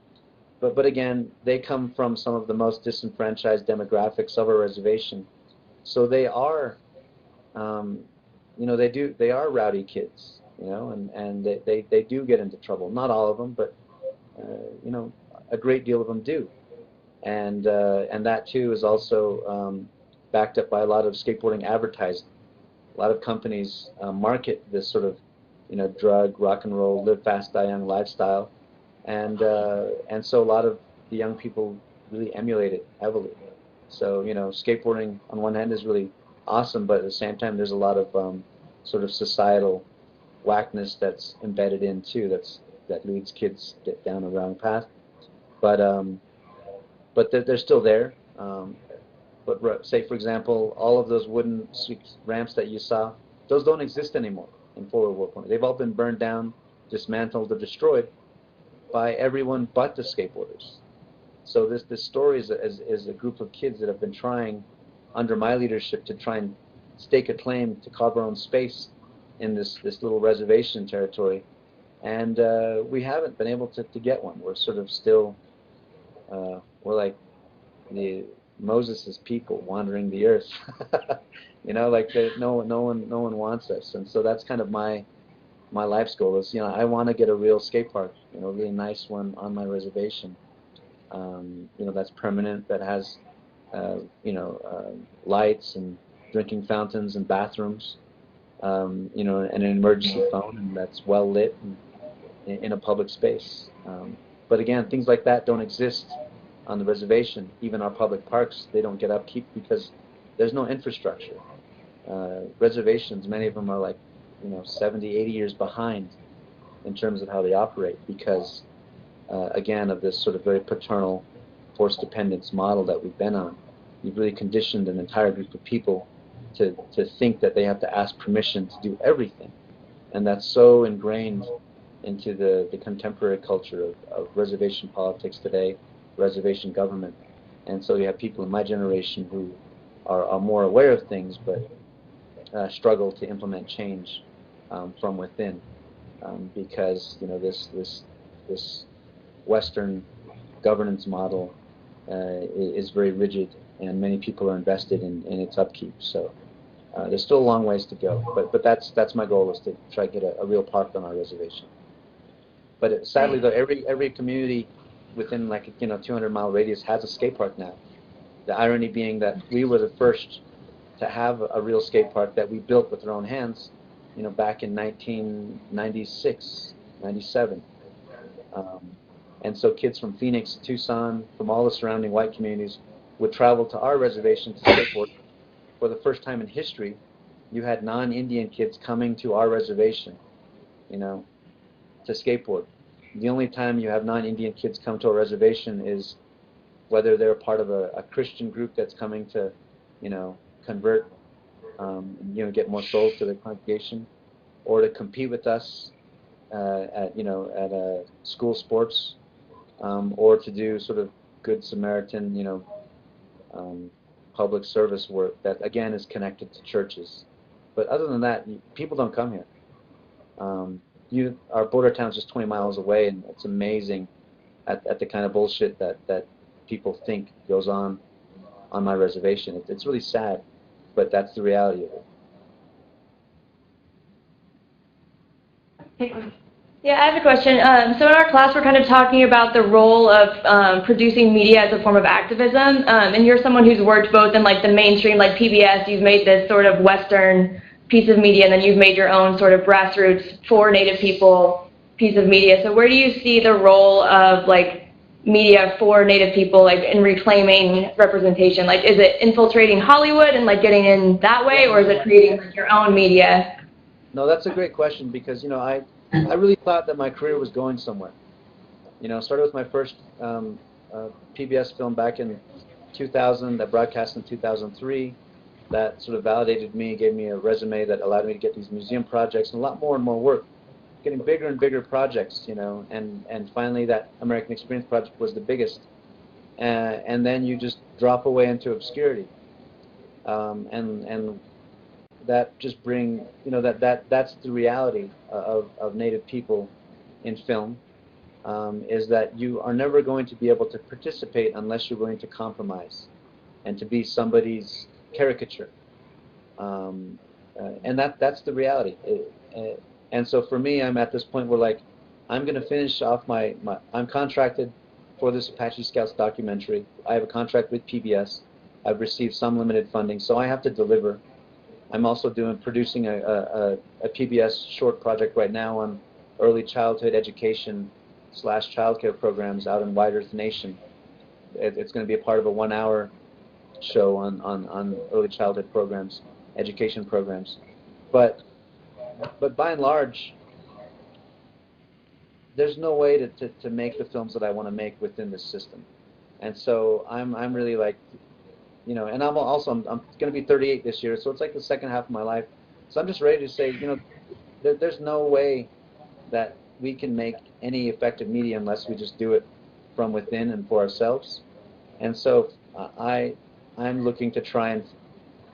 But again, they come from some of the most disenfranchised demographics of our reservation, so they are, they are rowdy kids, and they do get into trouble. Not all of them, but a great deal of them do, and that too is also backed up by a lot of skateboarding advertising. A lot of companies market this sort of drug, rock and roll, live fast, die young lifestyle. And so a lot of the young people really emulate it heavily. So skateboarding on one hand is really awesome, but at the same time there's a lot of sort of societal whackness that's embedded in too. That leads kids down the wrong path. But they're still there. But say for example, all of those wooden ramps that you saw, those don't exist anymore in Forward War Point. They've all been burned down, dismantled, or destroyed by everyone but the skateboarders. So this story is a group of kids that have been trying, under my leadership, to try and stake a claim to carve our own space in this little reservation territory, and we haven't been able to get one. We're sort of still, we're like the Moses' people wandering the earth. Like no one wants us, and so that's kind of my life's goal is, I want to get a real skate park, a really nice one on my reservation, that's permanent, that has, lights and drinking fountains and bathrooms, and an emergency phone, and that's well lit and in a public space. But again, things like that don't exist on the reservation. Even our public parks, they don't get upkeep because there's no infrastructure. Reservations, many of them are like 70, 80 years behind in terms of how they operate because, again, of this sort of very paternal forced dependence model that we've been on. You've really conditioned an entire group of people to think that they have to ask permission to do everything. And that's so ingrained into the contemporary culture of reservation politics today, reservation government. And so you have people in my generation who are more aware of things, but struggle to implement change from within, because this Western governance model is very rigid, and many people are invested in its upkeep. So there's still a long ways to go, but that's my goal, is to try to get a real park on our reservation. But sadly, though, every community within like a 200-mile radius has a skate park now. The irony being that we were the first to have a real skate park that we built with our own hands, back in 1996, 97. And so kids from Phoenix, Tucson, from all the surrounding white communities would travel to our reservation to skateboard. For the first time in history, you had non-Indian kids coming to our reservation, to skateboard. The only time you have non-Indian kids come to our reservation is whether they're part of a Christian group that's coming to, convert, get more souls to their congregation, or to compete with us at school sports, or to do sort of Good Samaritan, public service work that again is connected to churches. But other than that, people don't come here. Our border town's just 20 miles away, and it's amazing at the kind of bullshit that people think goes on my reservation. It's really sad, but that's the reality of it. Yeah, I have a question. So in our class, we're kind of talking about the role of producing media as a form of activism, and you're someone who's worked both in like the mainstream, like PBS. You've made this sort of Western piece of media, and then you've made your own sort of grassroots for Native people piece of media. So where do you see the role of like media for Native people, like in reclaiming representation? Like, is it infiltrating Hollywood and like getting in that way, or is it creating like your own media? No, that's a great question, because I really thought that my career was going somewhere. Started with my first PBS film back in 2000 that broadcast in 2003. That sort of validated me, gave me a resume that allowed me to get these museum projects and a lot more and more work, getting bigger and bigger projects, and finally that American Experience project was the biggest. And then you just drop away into obscurity. And that just bring, that's the reality of Native people in film, is that you are never going to be able to participate unless you're willing to compromise and to be somebody's caricature. And that's the reality. And so for me, I'm at this point where like, I'm going to finish off I'm contracted for this Apache Scouts documentary. I have a contract with PBS. I've received some limited funding, so I have to deliver. I'm also producing a PBS short project right now on early childhood education / childcare programs out in White Earth Nation. It's going to be a part of a 1-hour show on early childhood programs, education programs. But by and large, there's no way to make the films that I want to make within this system. And so I'm really like, and I'm going to be 38 this year, so it's like the second half of my life. So I'm just ready to say, there's no way that we can make any effective media unless we just do it from within and for ourselves. And so I'm looking to try and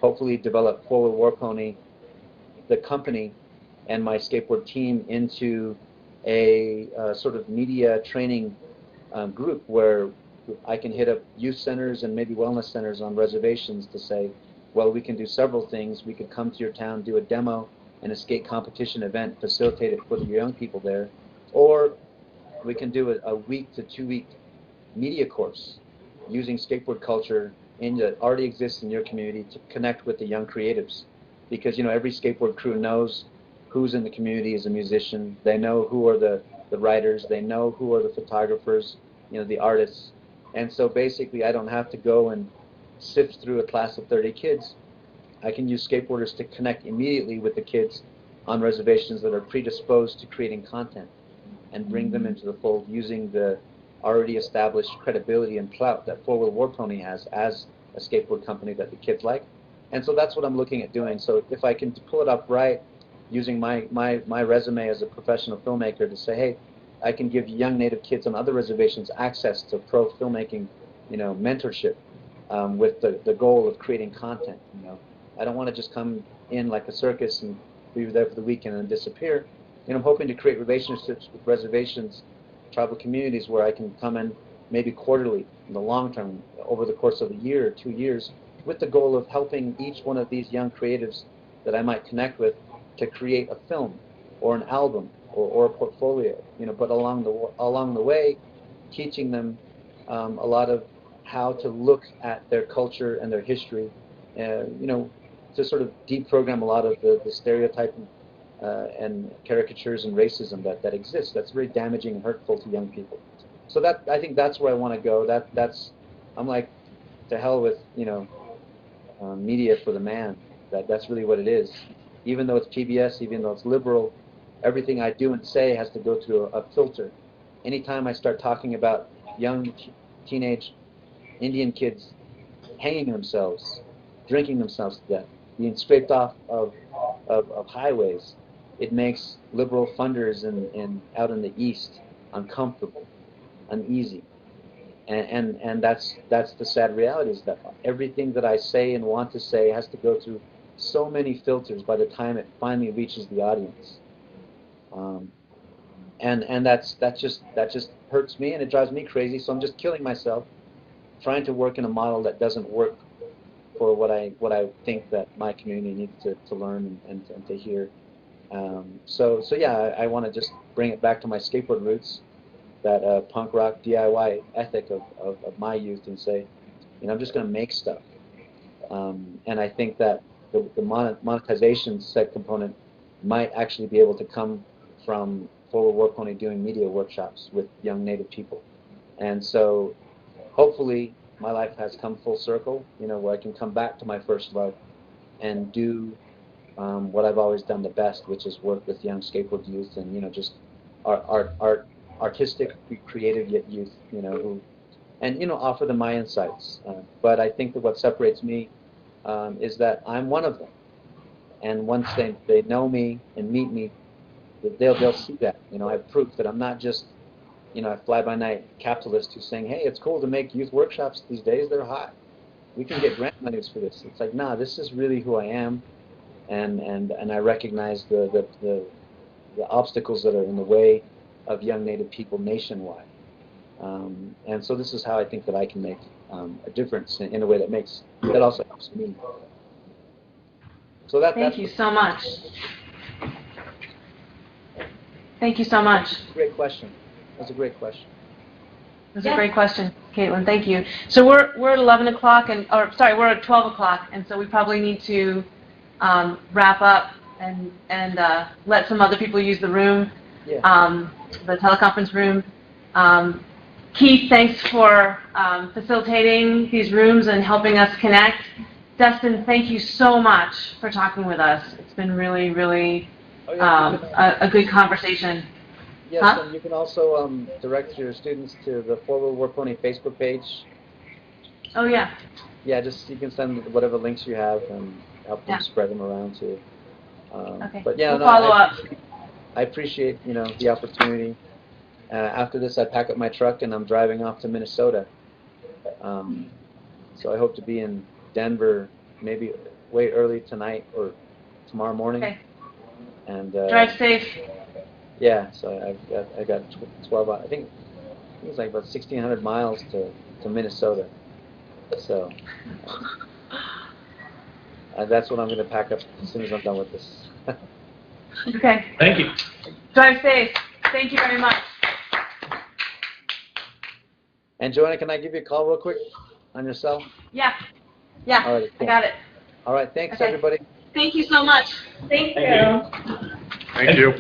hopefully develop Forward War Pony, the company, and my skateboard team into a sort of media training group where I can hit up youth centers and maybe wellness centers on reservations to say, well, we can do several things. We could come to your town, do a demo and a skate competition event, facilitate it for the young people there, or we can do a week to 2 week media course using skateboard culture that already exists in your community to connect with the young creatives. Because every skateboard crew knows who's in the community as a musician. They know who are the writers. They know who are the photographers, the artists. And so basically I don't have to go and sift through a class of 30 kids. I can use skateboarders to connect immediately with the kids on reservations that are predisposed to creating content and bring them into the fold using the already established credibility and clout that Forward War Pony has as a skateboard company that the kids like. And so that's what I'm looking at doing. So if I can pull it up right, using my resume as a professional filmmaker to say, hey, I can give young Native kids on other reservations access to pro filmmaking, mentorship, with the goal of creating content. I don't want to just come in like a circus and be there for the weekend and disappear. I'm hoping to create relationships with reservations, tribal communities where I can come in maybe quarterly in the long term, over the course of a year or 2 years, with the goal of helping each one of these young creatives that I might connect with to create a film or an album or a portfolio, but along the way, teaching them a lot of how to look at their culture and their history, to sort of deprogram a lot of the stereotyping and caricatures and racism that exists. That's very damaging and hurtful to young people. So I think that's where I want to go. I'm like, to hell with media for the man. That's really what it is. Even though it's PBS, even though it's liberal, everything I do and say has to go through a filter. Anytime I start talking about young teenage Indian kids hanging themselves, drinking themselves to death, being scraped off of highways, it makes liberal funders out in the East uncomfortable, uneasy. And that's the sad reality, is that everything that I say and want to say has to go through so many filters by the time it finally reaches the audience. And that just hurts me, and it drives me crazy. So I'm just killing myself, trying to work in a model that doesn't work for what I think that my community needs to learn and to hear. So yeah, I want to just bring it back to my skateboard roots, that punk rock DIY ethic of my youth, and say, I'm just going to make stuff. And I think that the monetization set component might actually be able to come from Forward War Pony doing media workshops with young Native people. And so hopefully my life has come full circle, where I can come back to my first love and do what I've always done the best, which is work with young skateboard youth and, just artistic, creative yet youth, who, and, offer them my insights. But I think that what separates me is that I'm one of them. And once they know me and meet me, they'll see that. I have proof that I'm not just, a fly-by-night capitalist who's saying, hey, it's cool to make youth workshops these days, they're hot. We can get grant monies for this. It's like, nah, this is really who I am, and I recognize the obstacles that are in the way of young Native people nationwide. And so this is how I think that I can make a difference in a way that also helps me. So Thank you so much. Thank you so much. Great question. That's a great question. That's a great question, Caitlin. Thank you. So we're at 11 o'clock, we're at 12 o'clock, and so we probably need to wrap up and let some other people use the room, the teleconference room. Keith, thanks for facilitating these rooms and helping us connect. Dustinn, thank you so much for talking with us. It's been really, really a good conversation. Yes, huh? And you can also direct your students to the Forward War Pony Facebook page. Oh, yeah. Yeah, you can send whatever links you have and help them spread them around too. Okay. But yeah, we'll follow up. I appreciate the opportunity. After this, I pack up my truck and I'm driving off to Minnesota. So I hope to be in Denver maybe way early tonight or tomorrow morning. Okay. And drive safe. Yeah, so I got 12. I think it's like about 1,600 miles to Minnesota. So that's what I'm going to pack up as soon as I'm done with this. Okay. Thank you. Drive safe. Thank you very much. And Joanna, can I give you a call real quick on your cell? Yeah. Yeah. All right, cool. I got it. All right. Thanks, Okay. everybody. Thank you so much. Thank you. Thank you.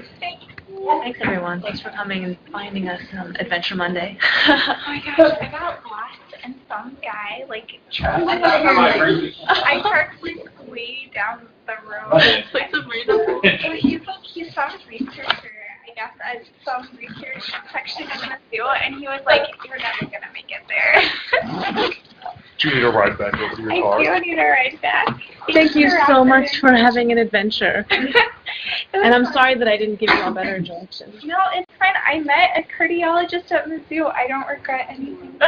Thanks, everyone. Thanks for coming and finding us on Adventure Monday. Oh my gosh, I got lost and some guy I parked like way down the road. It's like some random. He's some researcher, I guess, at some research section in the zoo, and he was like, "You're never gonna make it there." Do you need a ride back over to your car? I do need a ride back. Thank you so much for having an adventure. And I'm sorry that I didn't give you all better directions. No, it's fine. I met a cardiologist at the zoo. I don't regret anything.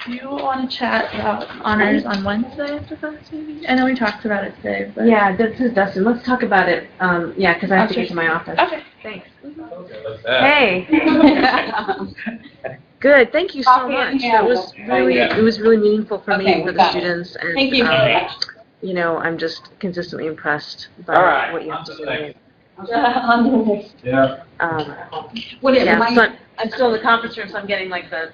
Do you want to chat about honors on Wednesday after class, maybe? I know we talked about it today, but... Yeah, this is Dustinn. Let's talk about it. Yeah, because I have to get to my office. Okay. Thanks. Hey. Good. Thank you so Coffee much. and It was really meaningful for me, for the students, and Thank you. I'm just consistently impressed by what you have to say. Yeah. So I'm still in the conference room, so I'm getting like the